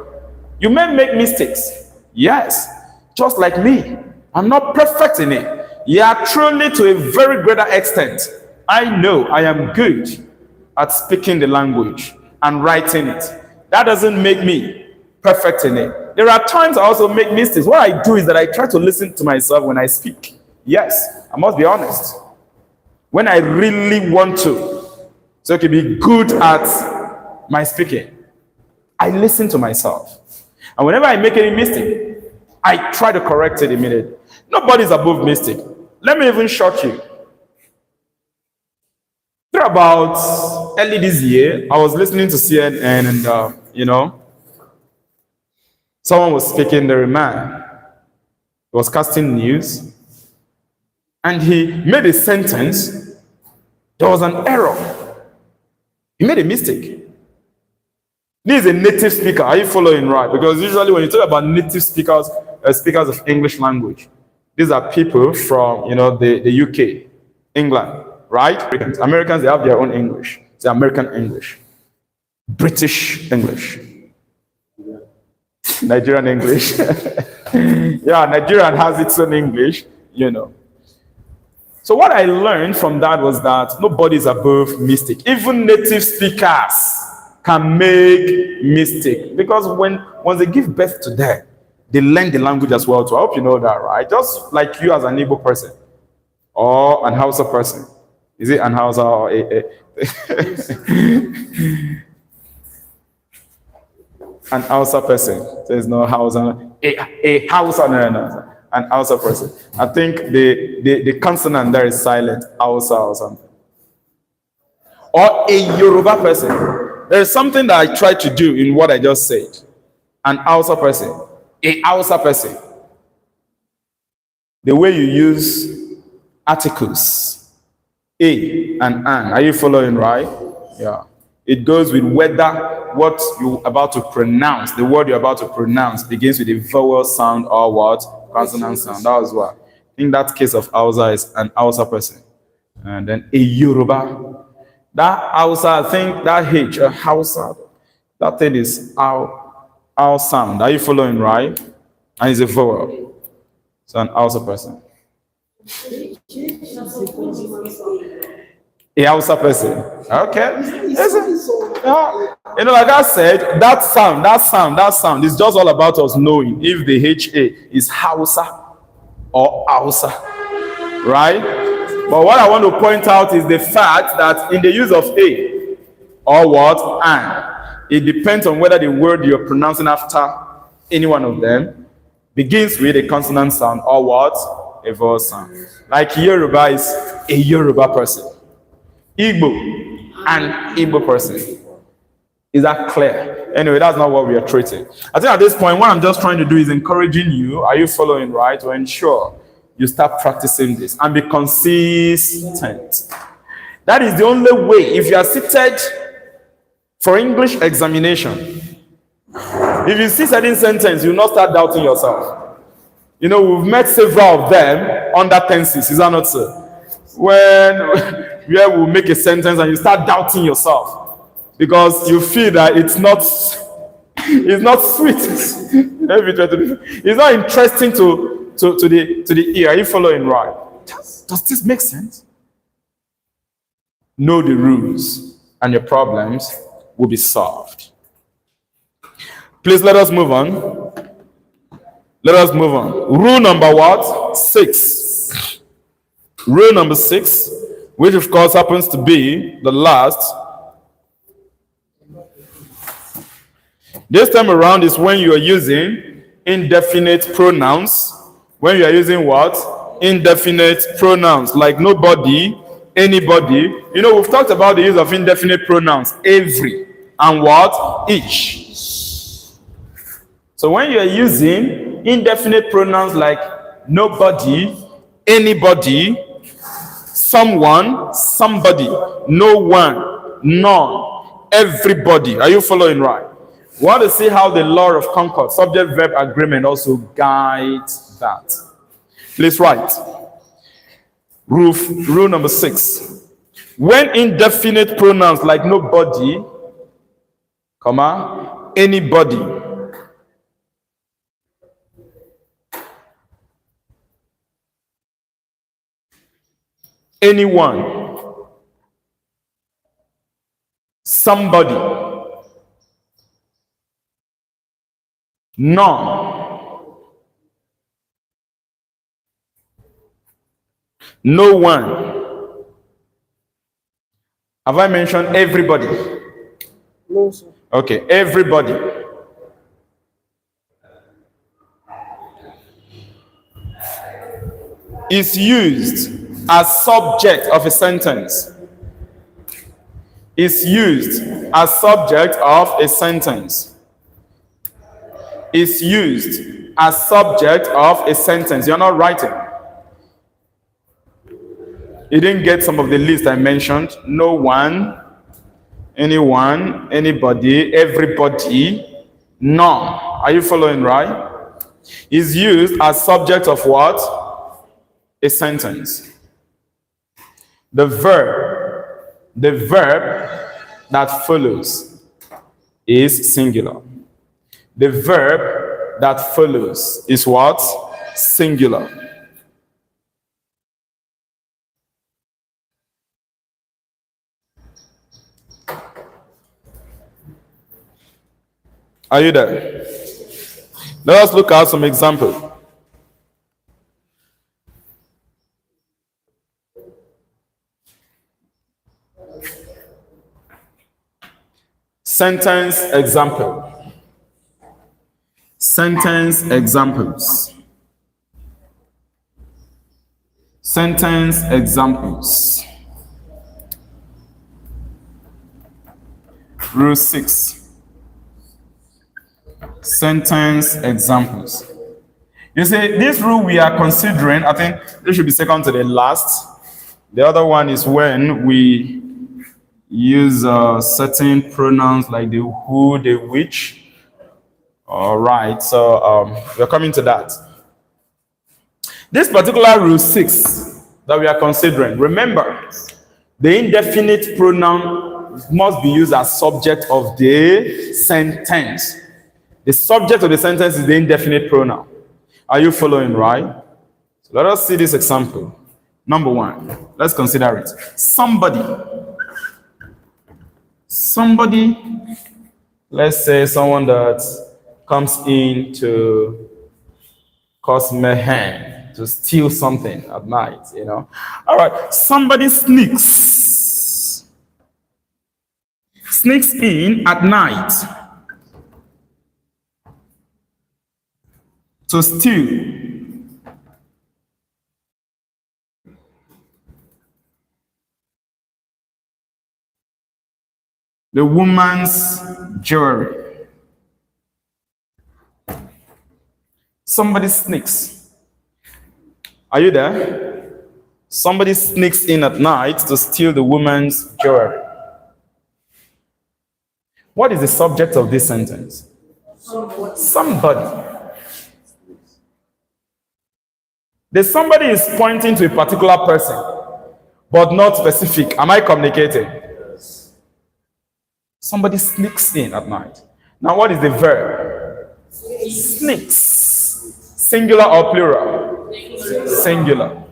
Speaker 1: You may make mistakes. Yes. Just like me. I'm not perfect in it. Yeah, truly to a very greater extent. I know I am good at speaking the language and writing it. That doesn't make me perfect in it. There are times I also make mistakes. What I do is that I try to listen to myself when I speak. Yes, I must be honest. When I really want to, so I can be good at my speaking, I listen to myself. And whenever I make any mistake, I try to correct it immediately. Nobody's above mistake. Let me even shock you. About early this year, I was listening to CNN and, someone was speaking, the man was casting news, and he made a sentence. There was an error. He made a mistake. This is a native speaker. Are you following right? Because usually when you talk about native speakers, speakers of English language. These are people from, the UK, England, right? Americans, they have their own English. It's American English. British English. Nigerian English. Yeah, Nigerian has its own English, So what I learned from that was that nobody is above mistake. Even native speakers can make mistake, because once they give birth to them, they learn the language as well too. I hope you know that, right? Just like you as an Igbo person or an Hausa person. Is it an Hausa or an Hausa person? There's no Hausa. A Hausa, no. An Hausa person. I think the consonant there is silent, Hausa or something. Or a Yoruba person. There is something that I tried to do in what I just said. An Hausa person. A Hausa person. The way you use articles, a and an. Are you following, right? Yeah. It goes with whether what you're about to pronounce, the word you're about to pronounce, begins with a vowel sound or what? Consonant sound. That was what. In that case of Hausa is an Hausa person. And then a Yoruba. That Hausa, I think that H, a Hausa, that thing is our sound. Are you following, right? And it's a vowel. So an Hausa person. A Hausa person. Okay. Like I said, that sound is just all about us knowing if the HA is Hausa or Hausa. Right? But what I want to point out is the fact that in the use of A or what? And. It depends on whether the word you're pronouncing after any one of them begins with a consonant sound or what? A vowel sound. Like Yoruba is a Yoruba person. Igbo, an Igbo person. Is that clear? Anyway, that's not what we are treating. I think at this point, what I'm just trying to do is encouraging you, are you following, right? To ensure you start practicing this and be consistent. That is the only way. If you are seated for English examination, if you see certain sentence, you will not start doubting yourself. We've met several of them under tenses, is that not so? Where we'll make a sentence and you start doubting yourself because you feel that it's not sweet. It's not interesting to the ear. Are you following, right? Does this make sense? Know the rules and your problems will be solved. Please let us move on. Rule number what? 6. Rule number 6, which of course happens to be the last. This time around is when you are using indefinite pronouns. When you are using what? Indefinite pronouns, like nobody, anybody. We've talked about the use of indefinite pronouns, every, and what? Each. So when you are using indefinite pronouns like nobody, anybody, someone, somebody, no one, none, everybody. Are you following, right? We want to see how the law of Concord, subject-verb agreement, also guides that. Please write. Rule number 6. When indefinite pronouns like nobody, anybody, anyone, somebody, none, no one. Have I mentioned everybody?
Speaker 2: No, sir.
Speaker 1: Okay, everybody. Is used as subject of a sentence. Is used as subject of a sentence. Is used as subject of a sentence. You're not writing. You didn't get some of the list I mentioned. No one, anyone, anybody, everybody, none. Are you following, right? is used as subject of what? A sentence. The verb that follows is singular. The verb that follows is what? Singular. Are you there? Let us look at some example. Sentence example. Sentence examples. Sentence examples. Rule 6. Sentence examples. You see, this rule we are considering, I think this should be second to the last. The other one is when we use certain pronouns like the who, the which. All right, so we're coming to that. This particular rule 6 that we are considering, remember, the indefinite pronoun must be used as subject of the sentence. The subject of the sentence is the indefinite pronoun. Are you following, right? So let us see this example. Number 1, let's consider it. Somebody, let's say someone that comes in to cause mayhem, to steal something at night, you know. All right, somebody sneaks in at night to steal the woman's jewelry. Somebody sneaks. Are you there? Somebody sneaks in at night to steal the woman's jewelry. What is the subject of this sentence? Somebody. The somebody is pointing to a particular person, but not specific. Am I communicating? Somebody sneaks in at night. Now, what is the verb? Sneaks. Singular or plural? Singular.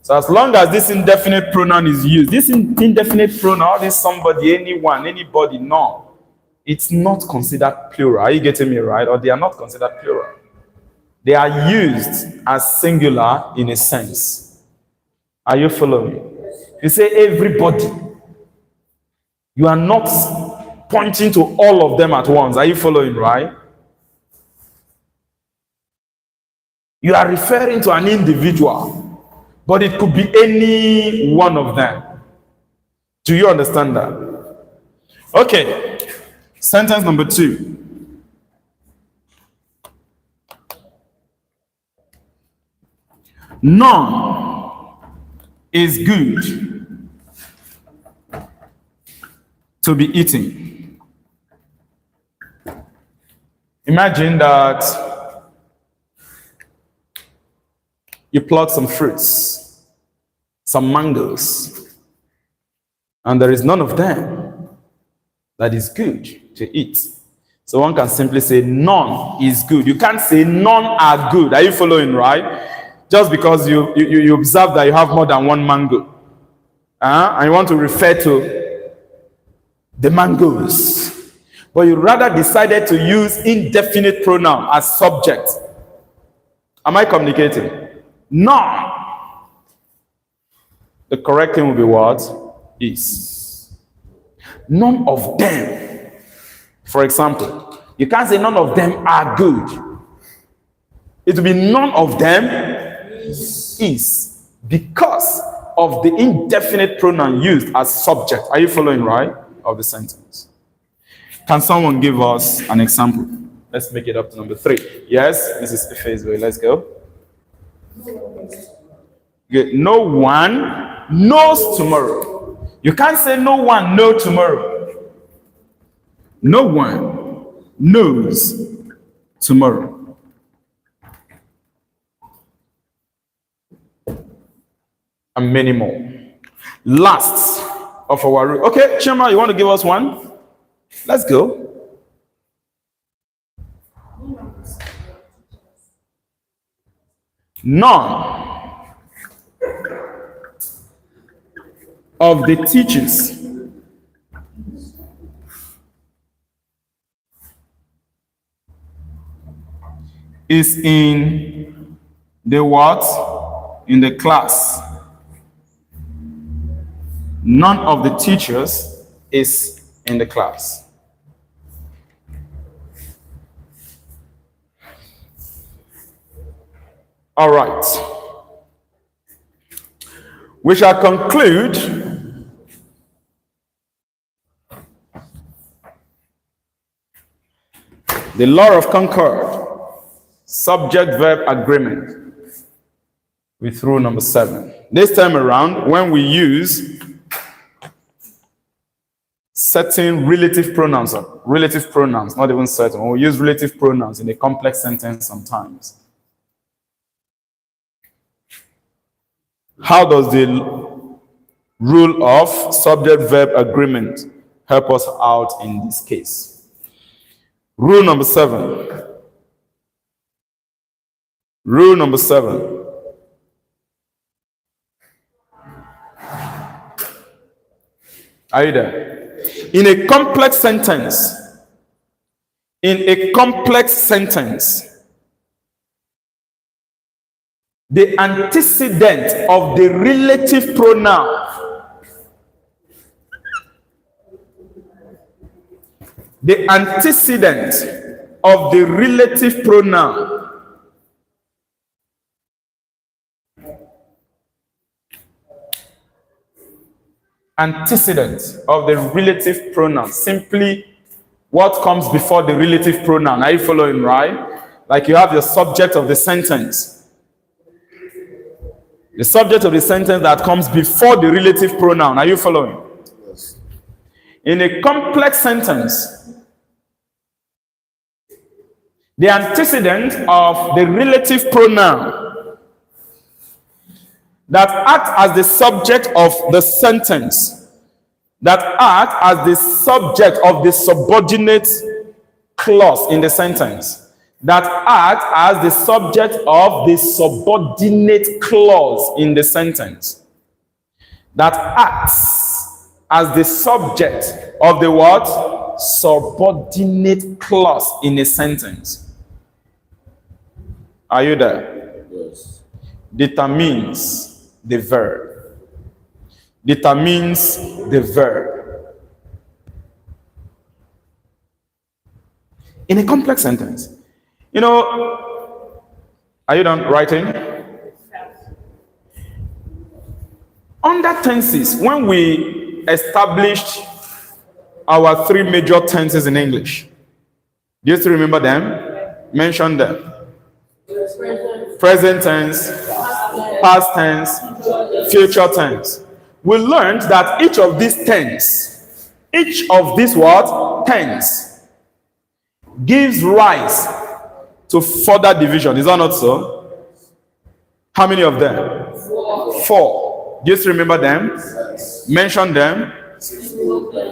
Speaker 1: So as long as this indefinite pronoun is used, this indefinite pronoun is somebody, anyone, anybody, no. It's not considered plural. Are you getting me right? Or they are not considered plural. They are used as singular in a sense. Are you following? You say everybody. You are not pointing to all of them at once. Are you following, right? You are referring to an individual, but it could be any one of them. Do you understand that? Okay. Sentence number 2. None is good to be eaten. Imagine that you pluck some fruits, some mangoes, and there is none of them that is good to eat. So one can simply say none is good. You can't say none are good. Are you following, right? Just because you observe that you have more than one mango, and you want to refer to the mangoes, but you rather decided to use indefinite pronoun as subject. Am I communicating? None. The correct thing will be what? Is. None of them. For example, you can't say none of them are good. It will be none of them is, because of the indefinite pronoun used as subject. Are you following, right? Of the sentence. Can someone give us an example? Let's make it up to number 3. Yes, this is the phase way. Let's go. Good. No one knows tomorrow. You can't say no one knows tomorrow. No one knows tomorrow. and many more. Last of our rule. Okay, Chima, you want to give us one? Let's go. None of the teachers is in the what? In the class. None of the teachers is in the class. All right. We shall conclude the law of Concord, subject-verb agreement, with rule number 7. This time around, when we use certain relative pronouns, not even certain, when we use relative pronouns in a complex sentence sometimes, how does the rule of subject-verb agreement help us out in this case? Rule number 7. Rule number 7. Are you there? In a complex sentence, the antecedent of the relative pronoun simply what comes before the relative pronoun. Are you following, right? Like you have your subject of the sentence. The subject of the sentence that comes before the relative pronoun. Are you following? Yes. In a complex sentence, the antecedent of the relative pronoun that acts as the subject of the sentence, that acts as the subject of the subordinate clause in the sentence, that acts as the subject of the subordinate clause in the sentence, that acts as the subject of the what? Subordinate clause in a sentence. Are you there? Yes. Determines the verb. Determines the verb. In a complex sentence. You know, are you done writing? Under tenses, when we established our 3 major tenses in English, do you still remember them? Mention them. Present tense, past tense, future tense. We learned that each of these tense, tense, gives rise to further division. Is that not so? How many of them? 4. Do you still remember them? Yes. Mention them.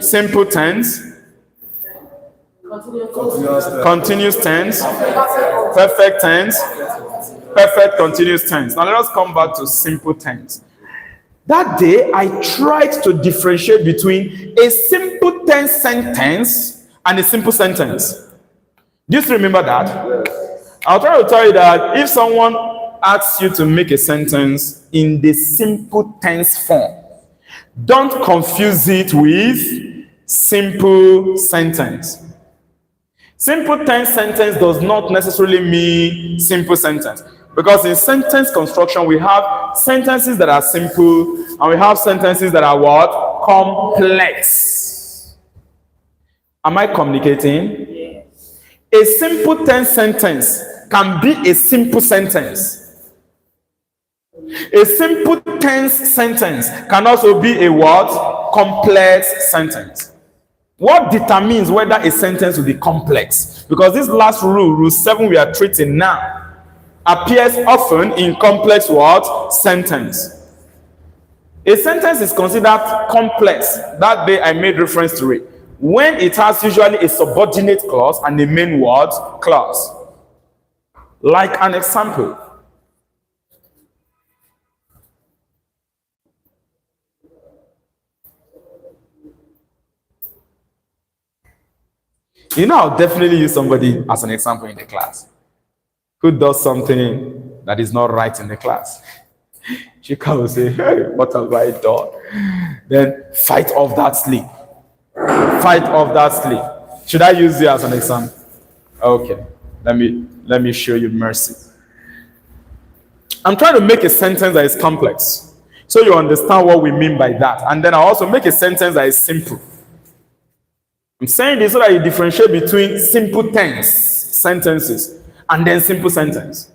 Speaker 1: Simple tense. Continuous tense. Perfect tense. Perfect continuous tense. Now let us come back to simple tense. That day, I tried to differentiate between a simple tense sentence and a simple sentence. Do you still remember that? I'll try to tell you that if someone asks you to make a sentence in the simple tense form, don't confuse it with simple sentence. Simple tense sentence does not necessarily mean simple sentence, because in sentence construction we have sentences that are simple and we have sentences that are what? Complex. Am I communicating? Yes. A simple tense sentence can be a simple sentence. A simple tense sentence can also be a what? Complex sentence. What determines whether a sentence will be complex? Because this last rule, rule 7 we are treating now, appears often in complex what? Sentence. A sentence is considered complex. That day I made reference to it. When it has usually a subordinate clause and a main word clause. Like an example. You know, I'll definitely use somebody as an example in the class who does something that is not right in the class. She comes and say, hey, what have I done? Then fight off that sleep. Fight off that sleep. Should I use you as an example? Okay, let me show you mercy. I'm trying to make a sentence that is complex, so you understand what we mean by that. And then I also make a sentence that is simple. I'm saying this so that you differentiate between simple tense sentences and then simple sentence.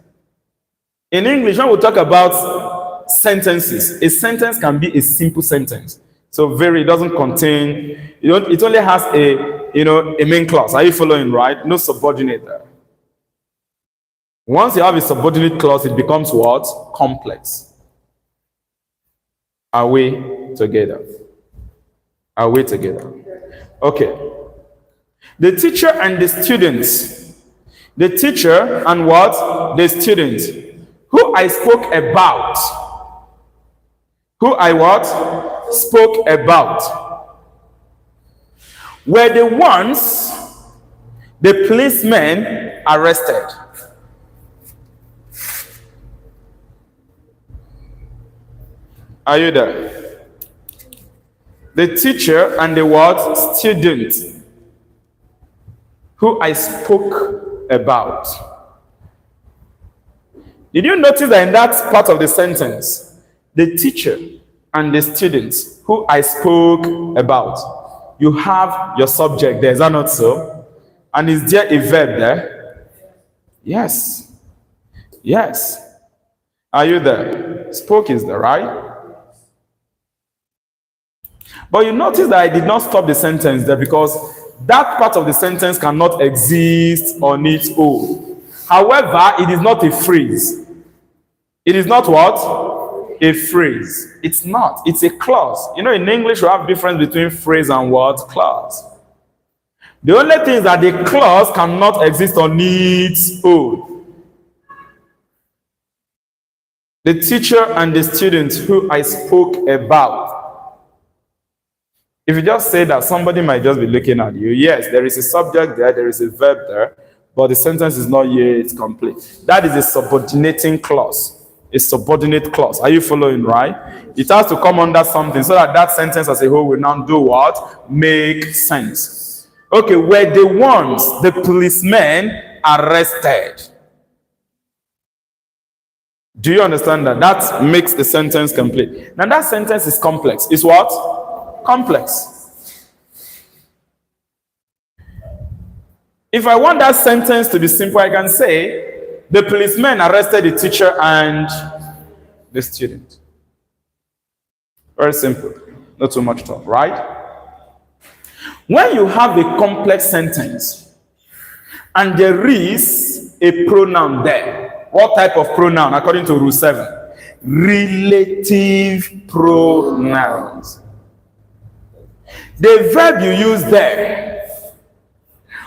Speaker 1: In English, when we talk about sentences, a sentence can be a simple sentence. So it doesn't contain, it only has a main clause. Are you following, right? No subordinate there. Once you have a subordinate clause, it becomes what? Complex. Are we together? Are we together? Okay. The teacher and the students. The teacher and what? The students. Who I spoke about. Who I what? Spoke about. Were the ones the policemen arrested. Are you there? The teacher and the what? Student. Who I spoke about. Did you notice that in that part of the sentence, the teacher and the students who I spoke about, you have your subject there, is that not so? And is there a verb there? Yes. Yes. Are you there? Spoke is there, right? But you notice that I did not stop the sentence there because that part of the sentence cannot exist on its own. However, it is not a phrase. It is not what? A phrase. It's not. It's a clause. You know, in English, we have difference between phrase and what? Clause. The only thing is that the clause cannot exist on its own. The teacher and the students who I spoke about. If you just say that, somebody might just be looking at you. Yes, there is a subject there is a verb there, but the sentence is not yet complete. That is a subordinating clause. A subordinate clause. Are you following, right? It has to come under something so that that sentence as a whole will now do what? Make sense. Okay, were the ones the policemen arrested? Do you understand that? That makes the sentence complete. Now that sentence is complex. It's what? Complex. If I want that sentence to be simple, I can say, the policeman arrested the teacher and the student. Very simple. Not too much talk, right? When you have a complex sentence and there is a pronoun there, what type of pronoun according to rule 7? Relative pronouns. The verb you use there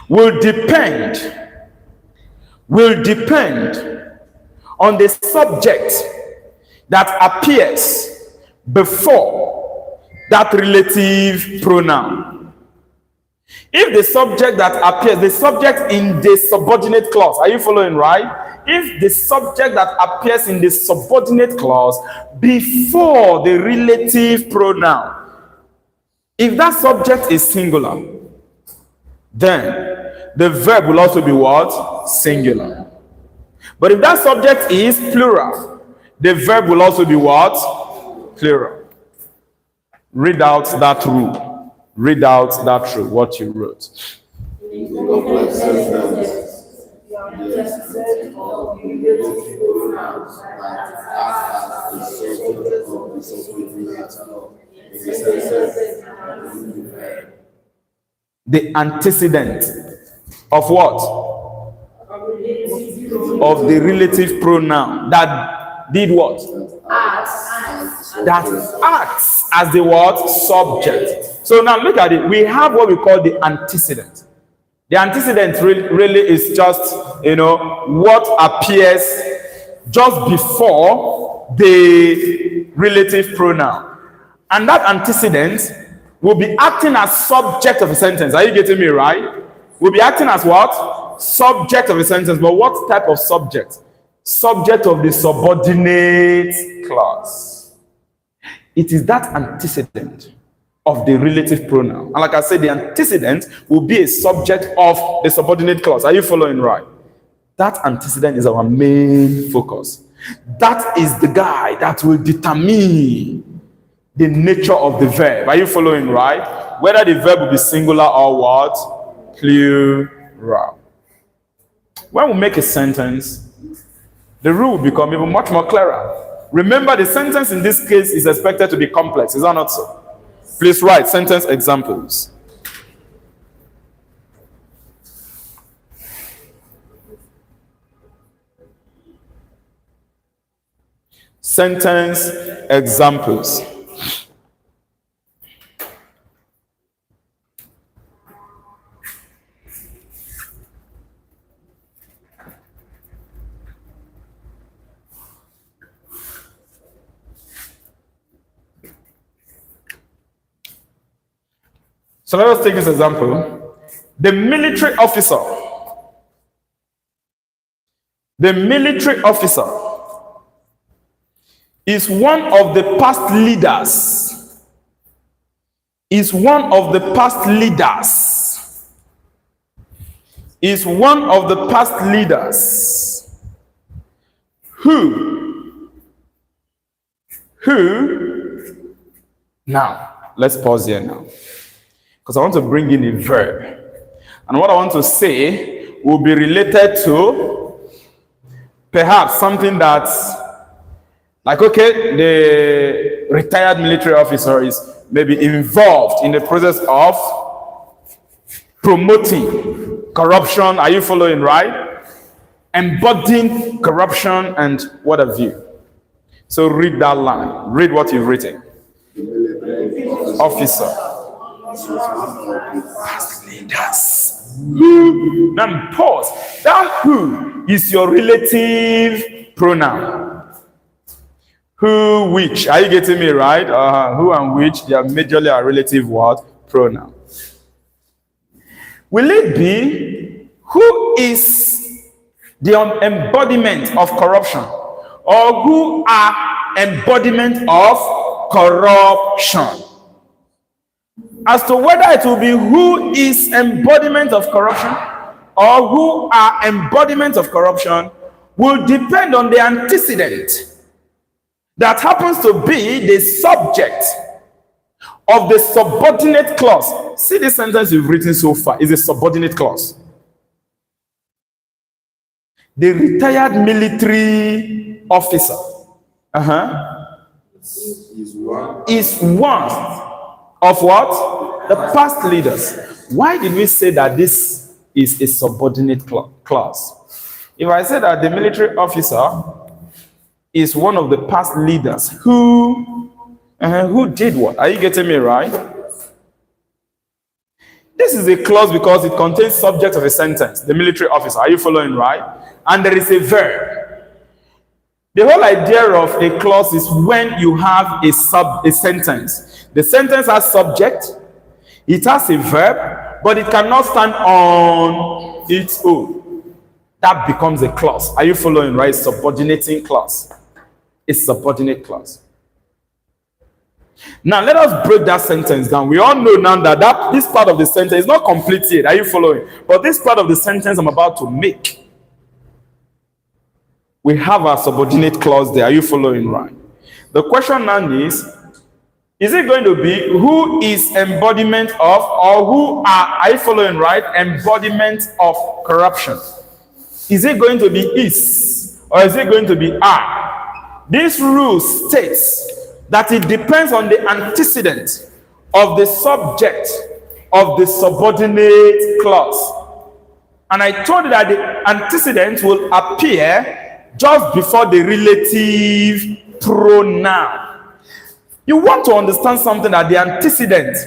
Speaker 1: will depend on the subject that appears before that relative pronoun. If the subject that appears, the subject in the subordinate clause, are you following, right? If the subject that appears in the subordinate clause before the relative pronoun, if that subject is singular, then the verb will also be what? Singular. But if that subject is plural, the verb will also be what? Plural. Read out that rule. Read out that rule, what you wrote. The antecedent of what? Of the relative pronoun that did what? That acts as the what? Subject. So now look at it. We have what we call the antecedent. The antecedent really is just, what appears just before the relative pronoun. And that antecedent will be acting as subject of a sentence. Are you getting me right? Will be acting as what? Subject of a sentence. But what type of subject? Subject of the subordinate clause. It is that antecedent of the relative pronoun. And like I said, the antecedent will be a subject of the subordinate clause. Are you following right? That antecedent is our main focus. That is the guy that will determine the nature of the verb. Are you following right? Whether the verb will be singular or what? Plural. When we make a sentence, the rule will become even much more clearer. Remember, the sentence in this case is expected to be complex. Is that not so? Please write sentence examples. Sentence examples. So let us take this example. The military officer is one of the past leaders. Is one of the past leaders. Is one of the past leaders who now let's pause here now, because I want to bring in a verb. And what I want to say will be related to perhaps something that's like, okay, the retired military officer is maybe involved in the process of promoting corruption. Are you following right? Embodying corruption and what have you. So read that line. Read what you've written. Officer. Past leaders. Who? Now pause. That who is your relative pronoun. Who, which. Are you getting me right? Who and which, they are majorly a relative what? Pronoun. Will it be who is the embodiment of corruption? Or who are embodiment of corruption? As to whether it will be who is embodiment of corruption or who are embodiment of corruption will depend on the antecedent that happens to be the subject of the subordinate clause. See this sentence you've written so far is a subordinate clause. The retired military officer is one of what? The past leaders. Why did we say that this is a subordinate clause? If I say that the military officer is one of the past leaders who did what? Are you getting me right? This is a clause because it contains subject of a sentence, the military officer. Are you following right? And there is a verb. The whole idea of a clause is when you have a sentence. The sentence has subject, it has a verb, but it cannot stand on its own. That becomes a clause. Are you following right? Subordinating clause. It's subordinate clause. Now let us break that sentence down. We all know now that this part of the sentence is not complete yet. Are you following? But this part of the sentence I'm about to make, we have our subordinate clause there. Are you following right? The question now is it going to be who is embodiment of, or who are you following right? Embodiment of corruption. Is it going to be is, or is it going to be are? This rule states that it depends on the antecedent of the subject of the subordinate clause. And I told you that the antecedent will appear just before the relative pronoun. You want to understand something that the antecedent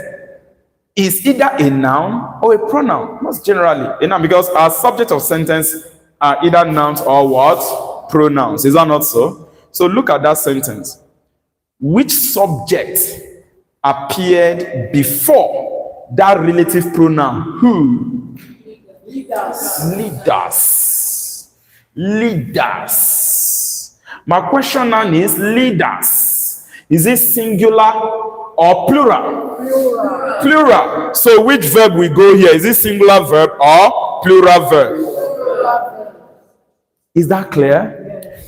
Speaker 1: is either a noun or a pronoun, most generally a noun, because our subject of sentence are either nouns or what? Pronouns. Is that not so? So look at that sentence. Which subject appeared before that relative pronoun? Who? Leaders. Leaders. My question now is leaders. Is it singular or plural? Plural. Plural. So which verb we go here? Is it singular verb or plural verb? Is that clear?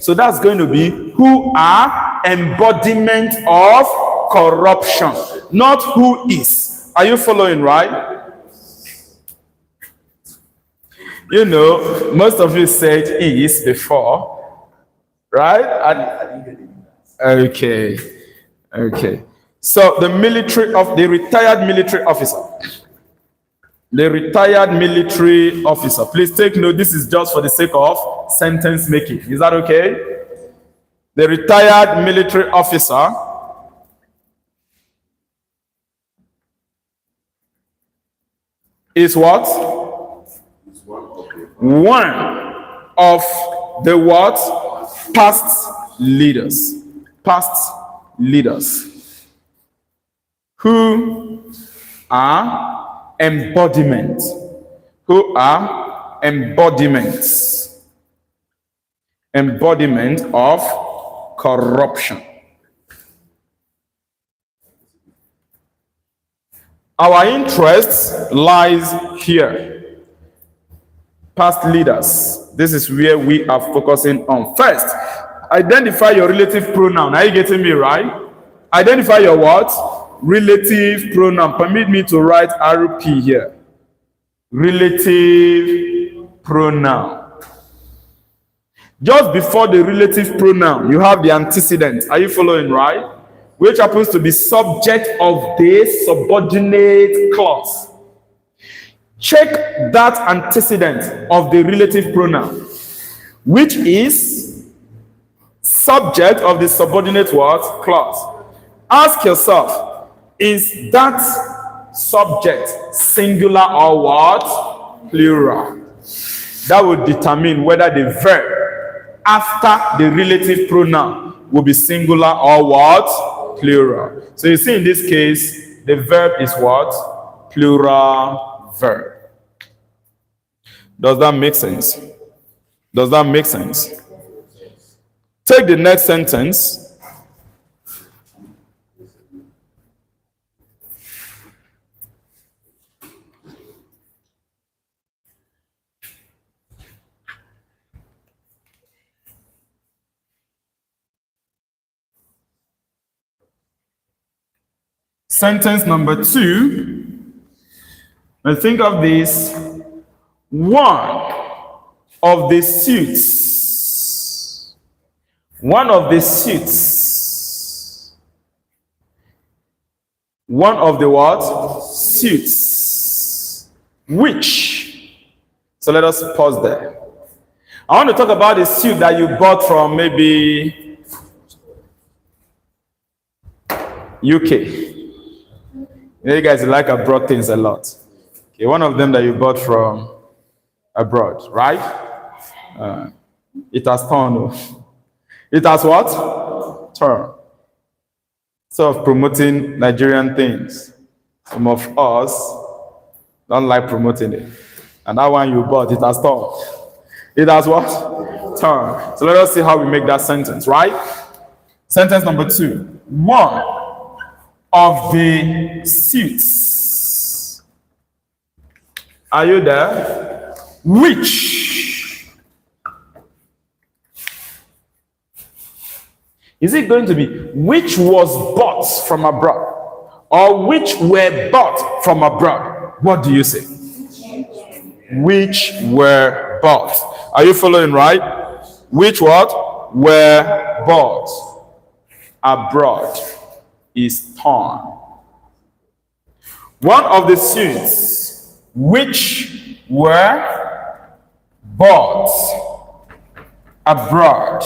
Speaker 1: So that's going to be who are embodiment of corruption, not who is. Are you following, right? You know, most of you said is before, right? Okay. So the retired military officer. The retired military officer. Please take note, this is just for the sake of sentence making. Is that okay? The retired military officer is what? One of the what? Past leaders. Past leaders. Who are embodiment. Who are embodiments. Embodiment of corruption. Our interest lies here. Past leaders. This is where we are focusing on. First, identify your relative pronoun. Are you getting me right? Identify your what? Relative pronoun. Permit me to write RP here. Relative pronoun. Just before the relative pronoun, you have the antecedent. Are you following, right? Which happens to be subject of the subordinate clause. Check that antecedent of the relative pronoun, which is subject of the subordinate what? Clause. Ask yourself, is that subject singular or what? Plural. That would determine whether the verb after the relative pronoun will be singular or what? Plural. So you see in this case, the verb is what? Plural verb. Does that make sense? Does that make sense? Take the next sentence. Sentence number 2. Now think of this. One of the suits. One of the what? Suits. Which? So let us pause there. I want to talk about the suit that you bought from maybe UK. You guys like abroad things a lot. Okay, one of them that you bought from abroad, right? It has turned. It has what? Turned. Sort of promoting Nigerian things. Some of us don't like promoting it. And that one you bought, it has turned. It has what? Turned. So let us see how we make that sentence, right? Sentence number 2. One of the suits. Are you there? Which? Is it going to be which was bought from abroad or which were bought from abroad? What do you say? Which were bought. Are you following, right? Which what? Were bought abroad is torn. One of the suits which were bought abroad.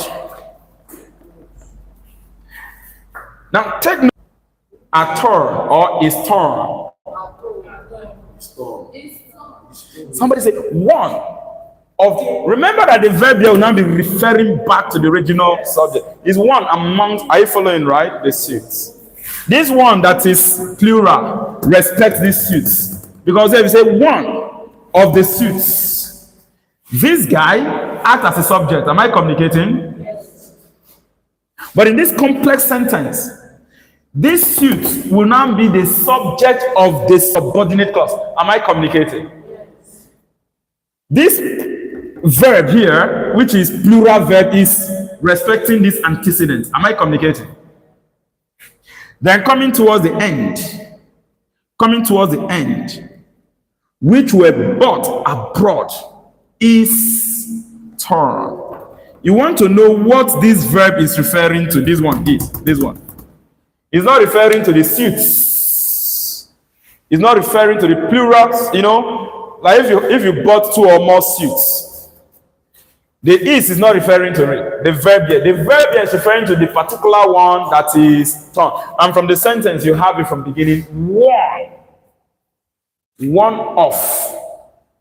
Speaker 1: Now take note, a turn or is turn. Somebody say one of. Remember that the verb here will now be referring back to the original subject. Is one amongst. Are you following, right? The suits. This one that is plural respects these suits, because if you say one of the suits, this guy acts as a subject. Am I communicating?
Speaker 2: Yes.
Speaker 1: But in this complex sentence, this suit will now be the subject of the subordinate clause. Am I communicating?
Speaker 2: Yes.
Speaker 1: This verb here, which is plural verb, is respecting this antecedent. Am I communicating? Then coming towards the end, which were bought abroad, is turn. You want to know what this verb is referring to? This one is. This one. It's not referring to the suits. It's not referring to the plurals. You know, like if you bought two or more suits, the is not referring to it. The verb here. The verb here is referring to the particular one that is turn. And from the sentence, you have it from beginning. One of.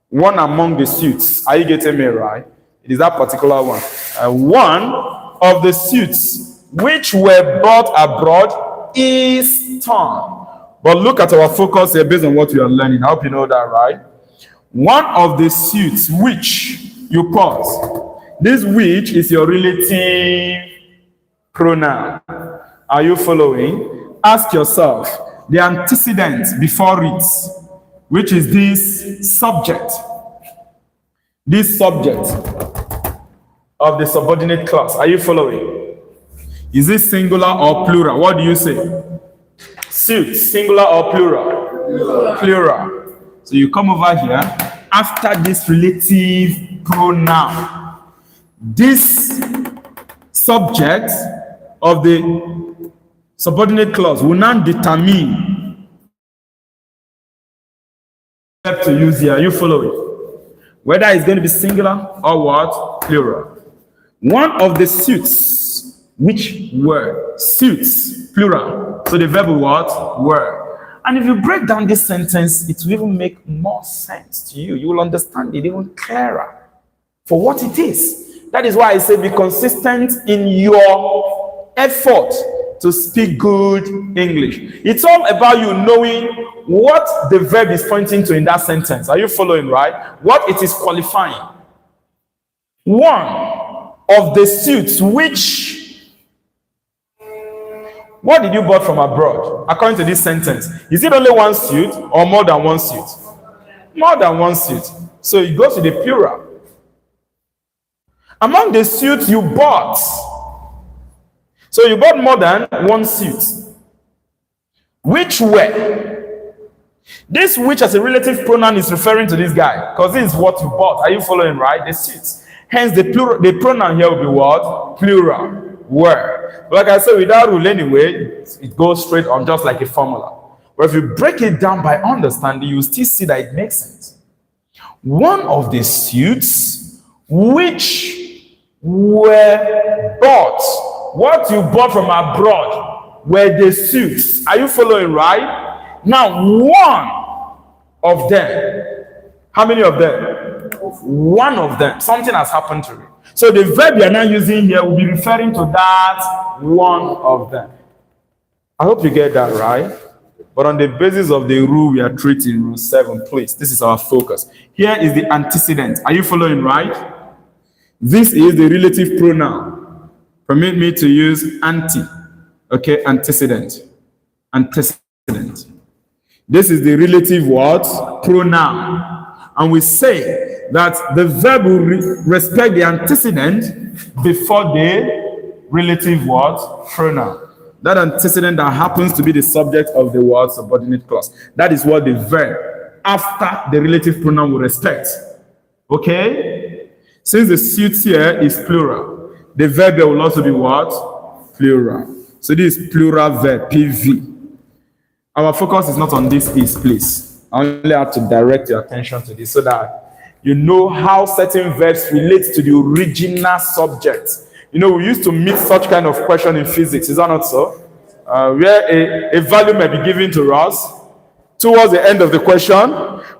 Speaker 1: One among the suits. Are you getting me right? It is that particular one. One of the suits which were bought abroad is turn. But look at our focus here based on what we are learning. I hope you know that, right? One of the suits which you pause. This which is your relative pronoun. Are you following? Ask yourself the antecedent before it, which is this subject. This subject of the subordinate clause. Are you following? Is it singular or plural? What do you say? Suit, singular or plural? Plural. So you come over here after this relative pronoun. This subject of the subordinate clause will now determine what to use here. Are you following? Whether it's going to be singular or what? Plural. One of the suits, which were suits, plural. So the verb what? Were. And if you break down this sentence, it will even make more sense to you. You will understand it even clearer for what it is. That is why I say be consistent in your effort to speak good English. It's all about you knowing what the verb is pointing to in that sentence. Are you following, right? What it is qualifying. One of the suits which... What did you bought from abroad? According to this sentence, is it only one suit or more than one suit? More than one suit. So it goes to the plural. Among the suits you bought, so you bought more than one suit. Which were? This which as a relative pronoun is referring to this guy, because this is what you bought. Are you following, right? The suits. Hence the plural, the pronoun here will be what? Plural. Were. But like I said, without rule anyway, it goes straight on just like a formula. But if you break it down by understanding, you still see that it makes sense. One of the suits which were bought. What you bought from abroad were the suits. Are you following, right? Now, one of them. How many of them? One of them. Something has happened to it. So the verb you are now using here will be referring to that one of them. I hope you get that right. But on the basis of the rule we are treating, rule 7, please. This is our focus. Here is the antecedent. Are you following, right? This is the relative pronoun. Permit me to use anti. Okay, antecedent. Antecedent. This is the relative what? Pronoun. And we say that the verb will respect the antecedent before the relative what? Pronoun. That antecedent that happens to be the subject of the word subordinate clause. That is what the verb after the relative pronoun will respect. Okay? Since the suit here is plural, the verb here will also be what? Plural. So this is plural verb, PV. Our focus is not on this is, please. I only have to direct your attention to this so that You know how certain verbs relate to the original subject. You know, we used to meet such kind of question in physics, is that not so? Where a value may be given to us towards the end of the question,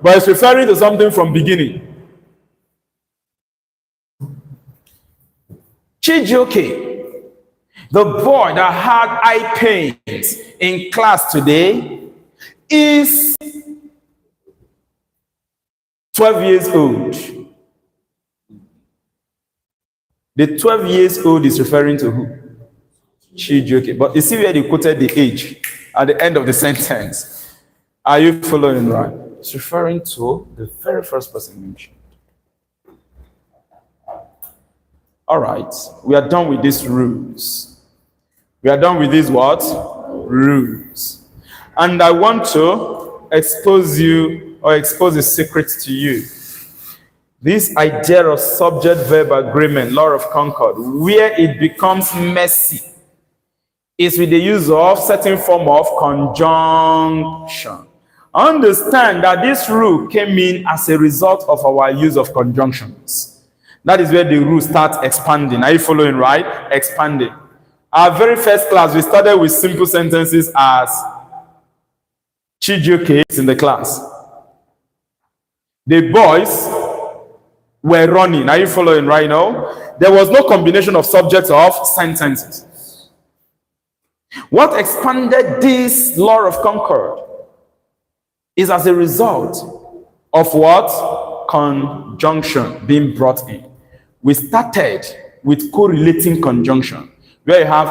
Speaker 1: but it's referring to something from beginning. Chijioke, the boy that had eye pains in class today, is 12 years old. The 12 years old is referring to who? Chijioke. But you see where they quoted the age at the end of the sentence. Are you following right? It's referring to the very first person mentioned. All right, we are done with these rules. We are done with these what? Rules. And I want to expose you or expose a secret to you. This idea of subject-verb agreement, law of Concord, where it becomes messy, is with the use of certain form of conjunction. Understand that this rule came in as a result of our use of conjunctions. That is where the rule starts expanding. Are you following right? Expanding. Our very first class, we started with simple sentences as Chijioke is in the class. The boys were running. Are you following right now? There was no combination of subjects of sentences. What expanded this law of Concord is as a result of what? Conjunction being brought in. We started with correlating conjunction, where you have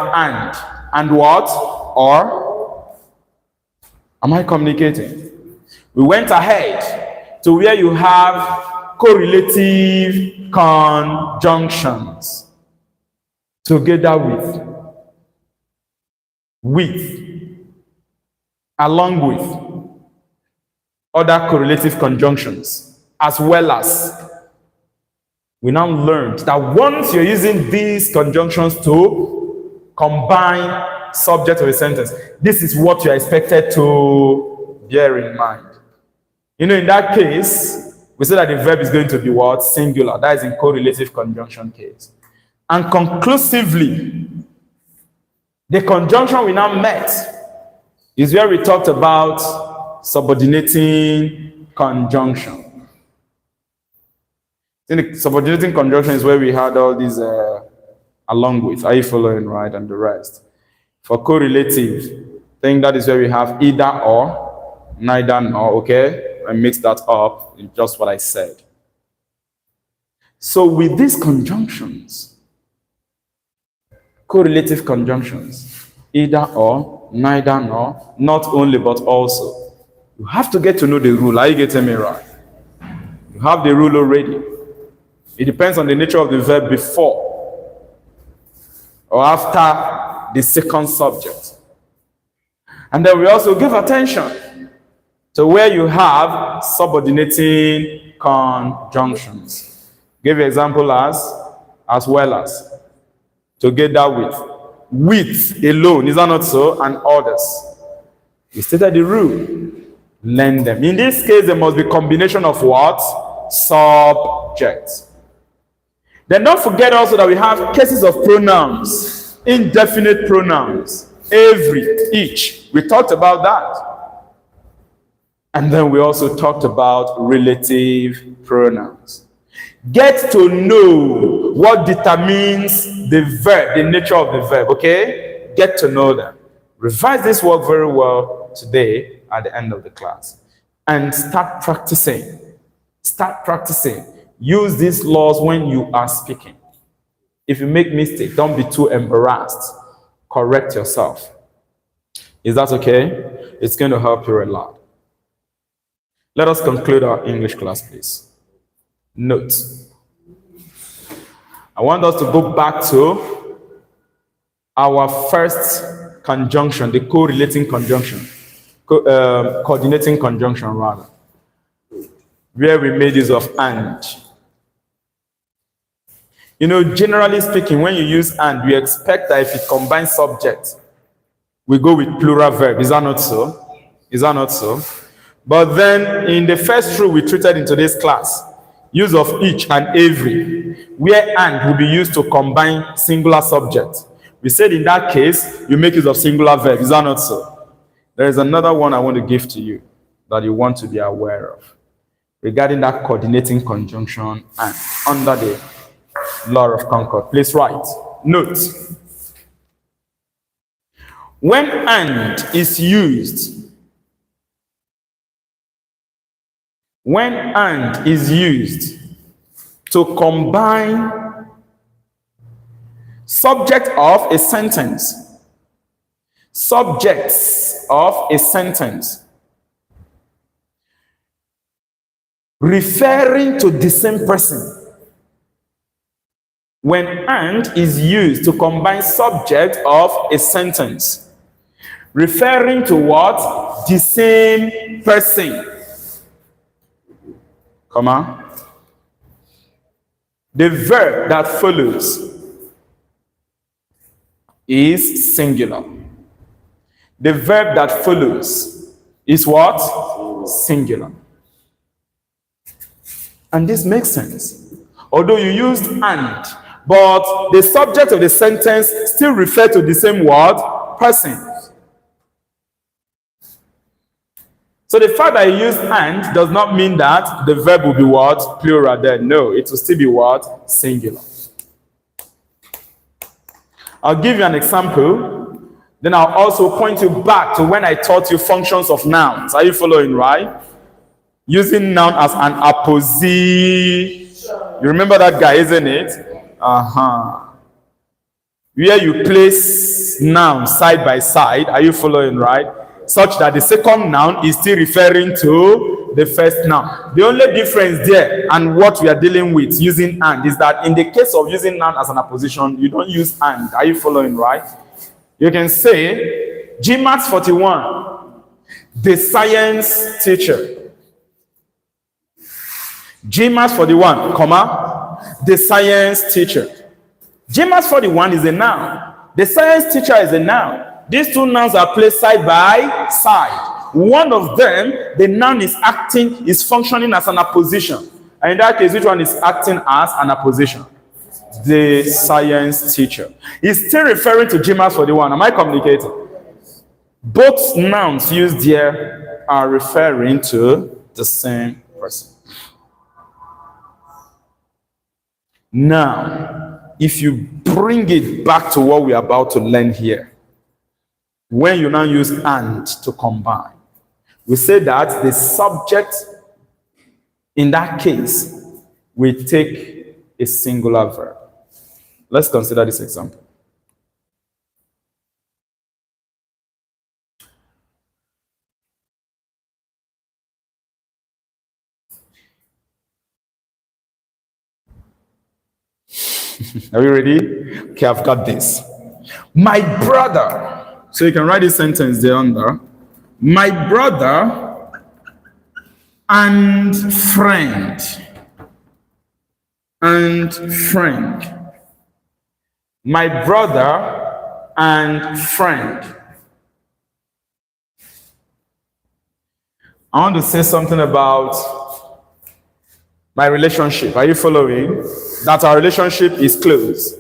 Speaker 1: and what? Or. Am I communicating? We went ahead to where you have correlative conjunctions together along with other correlative conjunctions, as well as we now learned that once you're using these conjunctions to combine subject of a sentence, this is what you're expected to bear in mind. You know, in that case, we say that the verb is going to be what? Singular. That is in correlative conjunction case. And conclusively, the conjunction we now met is where we talked about subordinating conjunction. In the subordinating conjunction is where we had all these along with, are you following right, and the rest. For correlative, I think that is where we have either or, neither nor, okay? I mix that up in just what I said. So with these conjunctions, correlative conjunctions, either or, neither nor, not only but also, you have to get to know the rule. Are you getting me right? You have the rule already. It depends on the nature of the verb before or after the second subject. And then we also give attention to where you have subordinating conjunctions. Give an example as well as, together with alone, is that not so? And others. We stated the rule. Learn them. In this case, there must be combination of what? Subjects. Then don't forget also that we have cases of pronouns, indefinite pronouns, every, each. We talked about that. And then we also talked about relative pronouns. Get to know what determines the verb, the nature of the verb, okay? Get to know them. Revise this work very well today at the end of the class. And start practicing. Start practicing. Use these laws when you are speaking. If you make mistakes, don't be too embarrassed. Correct yourself. Is that okay? It's going to help you a lot. Let us conclude our English class, please. Note. I want us to go back to our first conjunction, the correlating conjunction, coordinating conjunction rather, where we made use of and. You know, generally speaking, when you use and, we expect that if it combines subject, we go with plural verb. Is that not so? Is that not so? But then, in the first rule we treated in today's class, use of each and every, where and will be used to combine singular subjects. We said in that case, you make use of singular verb. Is that not so? There is another one I want to give to you that you want to be aware of regarding that coordinating conjunction and under the law of Concord. Please write. Note. When and is used, to combine subject of a sentence, subjects of a sentence, referring to the same person. When and is used to combine subject of a sentence, referring to what? The same person. Comma. The verb that follows is singular. The verb that follows is what? Singular. And this makes sense. Although you used and, but the subject of the sentence still refers to the same word, person. So the fact that you use and does not mean that the verb will be what? Plural then. No, it will still be what? Singular. I'll give you an example. Then I'll also point you back to when I taught you functions of nouns. Are you following, right? Using noun as an apposition. You remember that guy, isn't it? Where you place nouns side by side. Are you following, right? Such that the second noun is still referring to the first noun. The only difference there and what we are dealing with using and is that in the case of using noun as an apposition, you don't use and. Are you following, right? You can say GMAETS41, the science teacher. GMAETS41, comma, the science teacher. GMAETS41 is a noun. The science teacher is a noun. These two nouns are placed side by side. One of them, the noun is functioning as an apposition. And in that case, which one is acting as an apposition? The science teacher. He's still referring to GMAETS41. Am I communicating? Both nouns used here are referring to the same person. Now, if you bring it back to what we're about to learn here, when you now use and to combine, we say that the subject in that case will take a singular verb. Let's consider this example. Are you ready? Okay, I've got this. My brother. So you can write this sentence there under. My brother and friend. And friend. My brother and friend. I want to say something about my relationship. Are you following? That our relationship is close,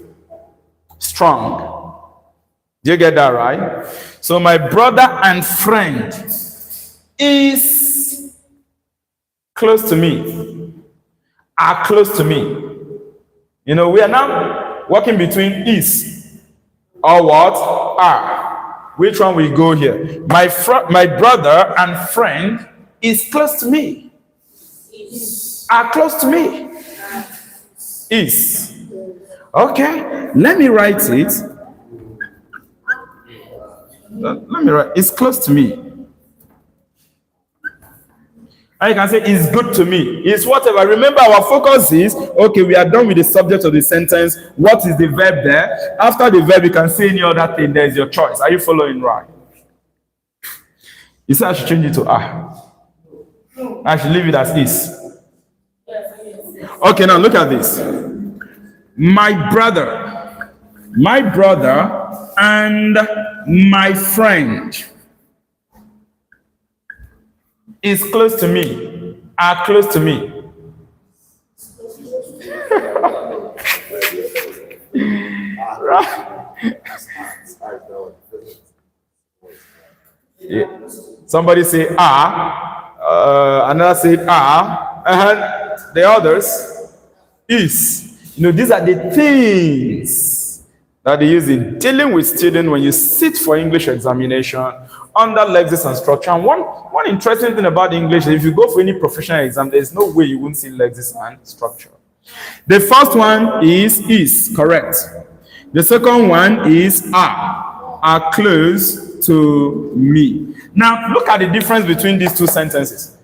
Speaker 1: strong. Do you get that right? So my brother and friend is close to me, are close to me. You know, we are now working between is or what? Are. Which one will go here? My brother and friend is close to me. Are close to me. Is. Okay, let me write it. Let me write. It's close to me. And you can say it's good to me. It's whatever. Remember, our focus is okay. We are done with the subject of the sentence. What is the verb there? After the verb, you can say any other thing. There is your choice. Are you following right? You say I should change it to are. I should leave it as is. Okay, now look at this. My brother and my friend is close to me, are close to me. Yeah. Somebody say another said and the others is. You know, these are the things that they use in dealing with students when you sit for English examination under lexis and structure. And one interesting thing about English is if you go for any professional exam, there's no way you won't see lexis and structure. The first one is correct. The second one is are close to me. Now look at the difference between these two sentences.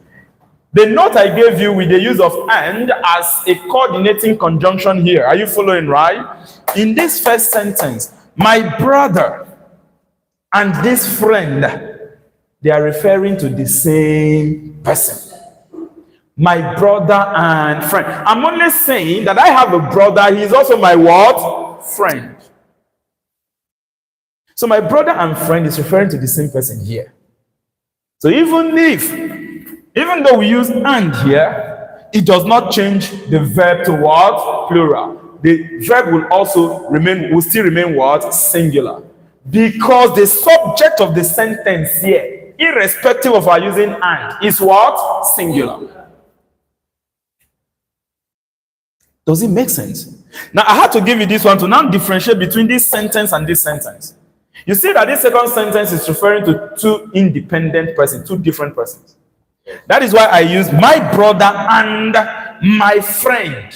Speaker 1: The note I gave you with the use of and as a coordinating conjunction here. Are you following, right? In this first sentence, my brother and this friend, they are referring to the same person. My brother and friend. I'm only saying that I have a brother. He is also my what? Friend. So my brother and friend is referring to the same person here. So even though we use and here, it does not change the verb to what? Plural. The verb will still remain what? Singular. Because the subject of the sentence here, irrespective of our using and, is what? Singular. Does it make sense? Now I had to give you this one to now differentiate between this sentence and this sentence. You see that this second sentence is referring to two independent persons, two different persons. That is why I use my brother and my friend.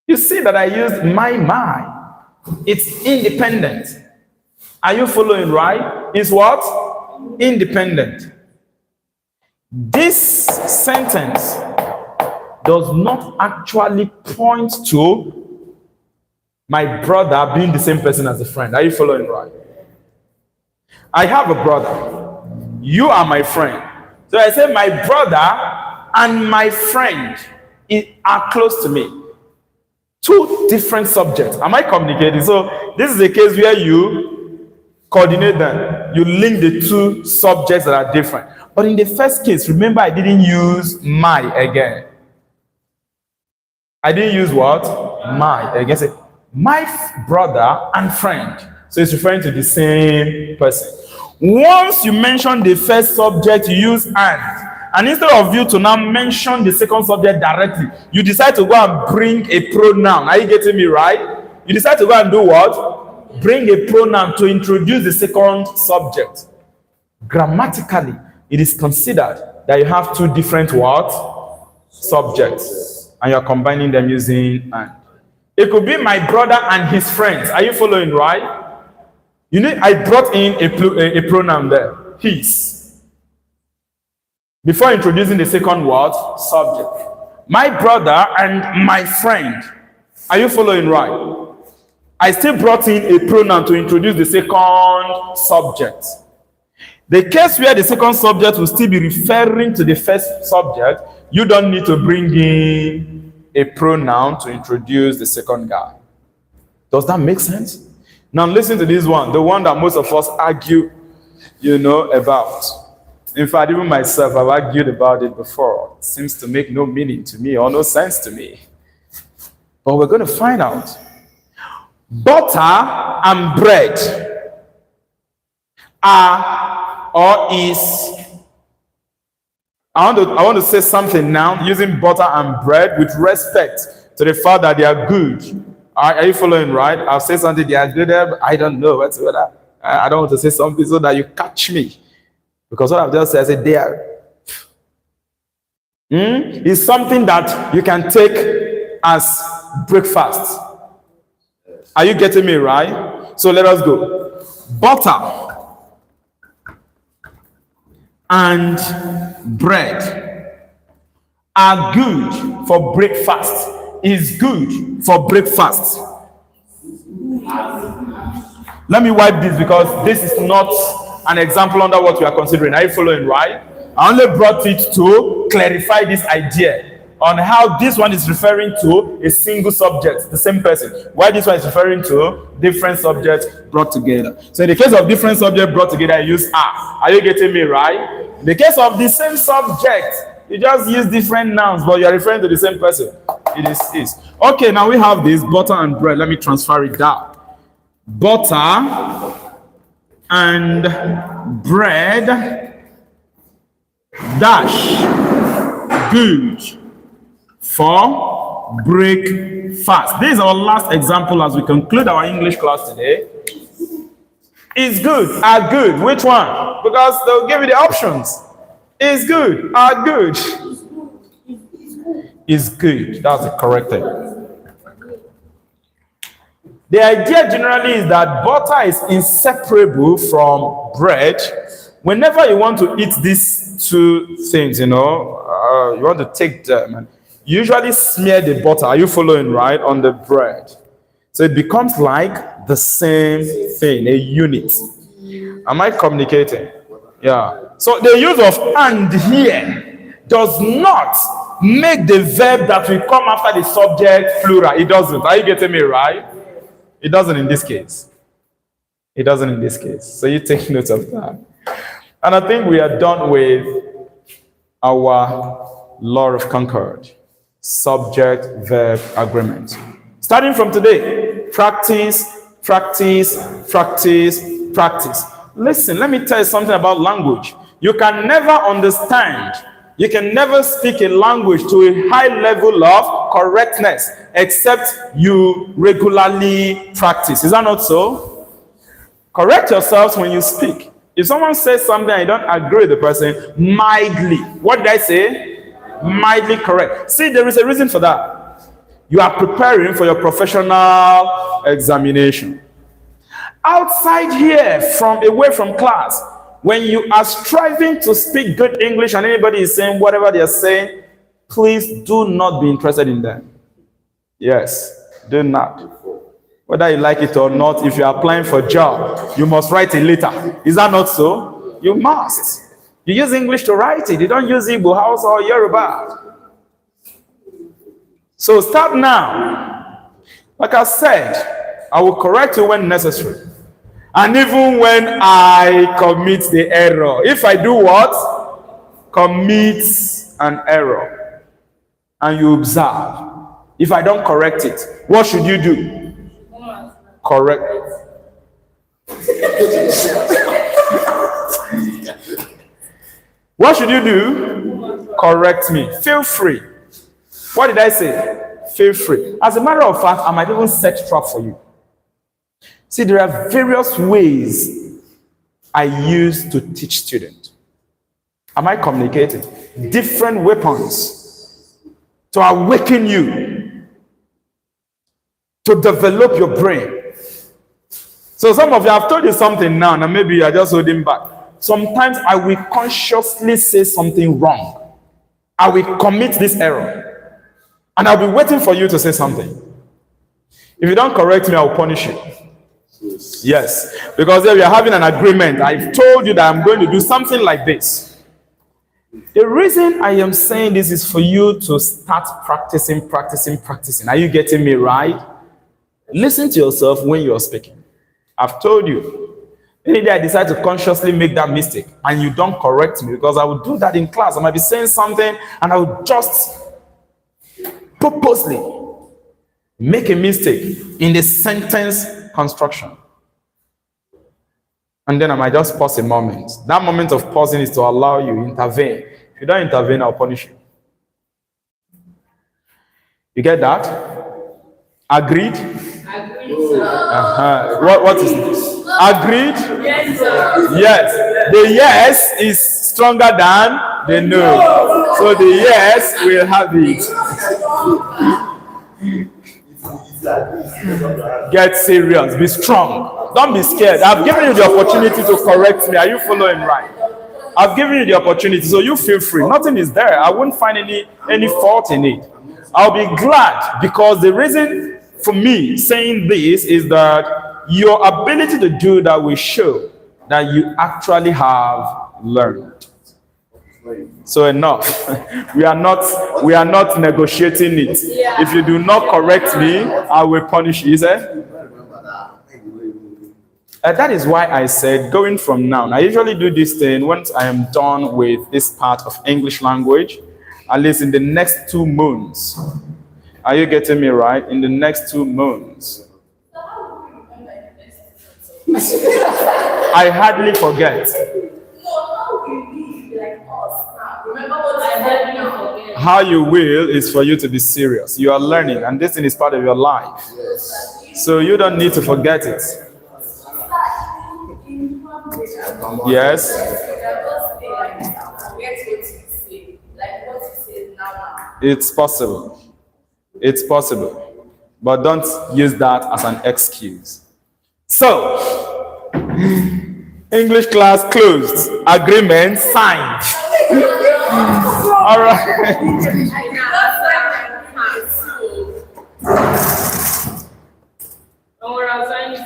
Speaker 1: You see that I used my. It's independent. Are you following, right? It's what? Independent. This sentence does not actually point to my brother being the same person as a friend. Are you following, right? I have a brother. You are my friend. So I say my brother and my friend are close to me. Two different subjects. Am I communicating? So this is a case where you coordinate them. You link the two subjects that are different. But in the first case, remember I didn't use my again. I didn't use what? My. Again, say my brother and friend. So it's referring to the same person. Once you mention the first subject, you use and instead of you to now mention the second subject directly, you decide to go and bring a pronoun. Are you getting me right? You decide to go and do what? Bring a pronoun to introduce the second subject. Grammatically, it is considered that you have two different what? Subjects. And you're combining them using and. It could be my brother and his friends. Are you following, right? You know, I brought in a pronoun there. His. Before introducing the second word, subject. My brother and my friend. Are you following, right? I still brought in a pronoun to introduce the second subject. The case where the second subject will still be referring to the first subject, you don't need to bring in a pronoun to introduce the second guy. Does that make sense? Now listen to this one, the one that most of us argue, about. In fact, even myself, I've argued about it before. It seems to make no meaning to me or no sense to me. But we're going to find out. Butter and bread are or is. I want to say something now using butter and bread with respect to the fact that they are good. Are you following, right? I'll say something, they are good, I don't know whatsoever. I don't want to say something so that you catch me. Because what I've just said, I said they are. It's something that you can take as breakfast. Are you getting me right? So let us go. Butter and bread are good for breakfast. Is good for breakfast. Let me wipe this because this is not an example under what we are considering. Are you following, right? I only brought it to clarify this idea on how this one is referring to a single subject, the same person, while this one is referring to different subjects brought together. So in the case of different subjects brought together, I use are. Are you getting me right? In the case of the same subject You just use different nouns, but you are referring to the same person. It is. Okay, now we have this butter and bread. Let me transfer it down. Butter and bread dash good for breakfast. This is our last example as we conclude our English class today. Is good, are good. Which one? Because they'll give you the options. Is good, are good. Is good. That's the correct thing. The idea generally is that butter is inseparable from bread. Whenever you want to eat these two things, you want to take them and usually smear the butter. Are you following, right? On the bread. So it becomes like the same thing, a unit. Am I communicating? Yeah. So the use of and here does not make the verb that will come after the subject plural. It doesn't. Are you getting me right? It doesn't in this case. It doesn't in this case. So you take note of that. And I think we are done with our law of Concord. Subject-verb agreement. Starting from today, practice, practice, practice, practice. Listen, let me tell you something about language. You can never understand, you can never speak a language to a high level of correctness except you regularly practice. Is that not so? Correct yourselves when you speak. If someone says something and you don't agree with the person, mildly. What did I say? Mildly correct. See, there is a reason for that. You are preparing for your professional examination. Outside here, away from class, when you are striving to speak good English and anybody is saying whatever they are saying, please do not be interested in them. Yes, do not. Whether you like it or not, if you are applying for a job, you must write a letter. Is that not so? You must. You use English to write it. You don't use Igbo, Hausa, or Yoruba. So start now. Like I said, I will correct you when necessary. And even when I commit the error. If I do what? Commit an error. And you observe. If I don't correct it, what should you do? Correct. What should you do? Correct me. Feel free. What did I say? Feel free. As a matter of fact, I might even set trap for you. See, there are various ways I use to teach students. Am I communicating? Different weapons to awaken you, to develop your brain. So some of you, I've told you something now, and maybe you are just holding back. Sometimes I will consciously say something wrong. I will commit this error. And I'll be waiting for you to say something. If you don't correct me, I will punish you. Yes. Because if you're having an agreement, I've told you that I'm going to do something like this. The reason I am saying this is for you to start practicing. Are you getting me right? Listen to yourself when you are speaking. I've told you. Any day I decide to consciously make that mistake and you don't correct me, because I will do that in class. I might be saying something and I will just purposely make a mistake in the sentence construction. And then I might just pause a moment. That moment of pausing is to allow you to intervene. If you don't intervene, I'll punish you. You get that? Agreed?
Speaker 2: Agreed, sir.
Speaker 1: What is this? Agreed?
Speaker 2: Yes, sir.
Speaker 1: Yes. The yes is stronger than the no. So the yes will have it. Get serious. Be strong. Don't be scared. I've given you the opportunity to correct me. Are you following right? I've given you the opportunity, so you feel free. Nothing is there. I won't find any fault in it. I'll be glad, because the reason for me saying this is that your ability to do that will show that you actually have learned. So enough. we are not negotiating it.
Speaker 2: Yeah.
Speaker 1: If you do not correct me, I will punish you. That is why I said, going from now, I usually do this thing once I am done with this part of English language. At least in the next 2 months. Are you getting me right? In the next 2 months. I hardly forget. How you will is for you to be serious. You are learning, and this thing is part of your life. So you don't need to forget it. Yes? It's possible. It's possible. But don't use that as an excuse. So, English class closed. Agreement signed. All right. Don't worry, I'll sign it.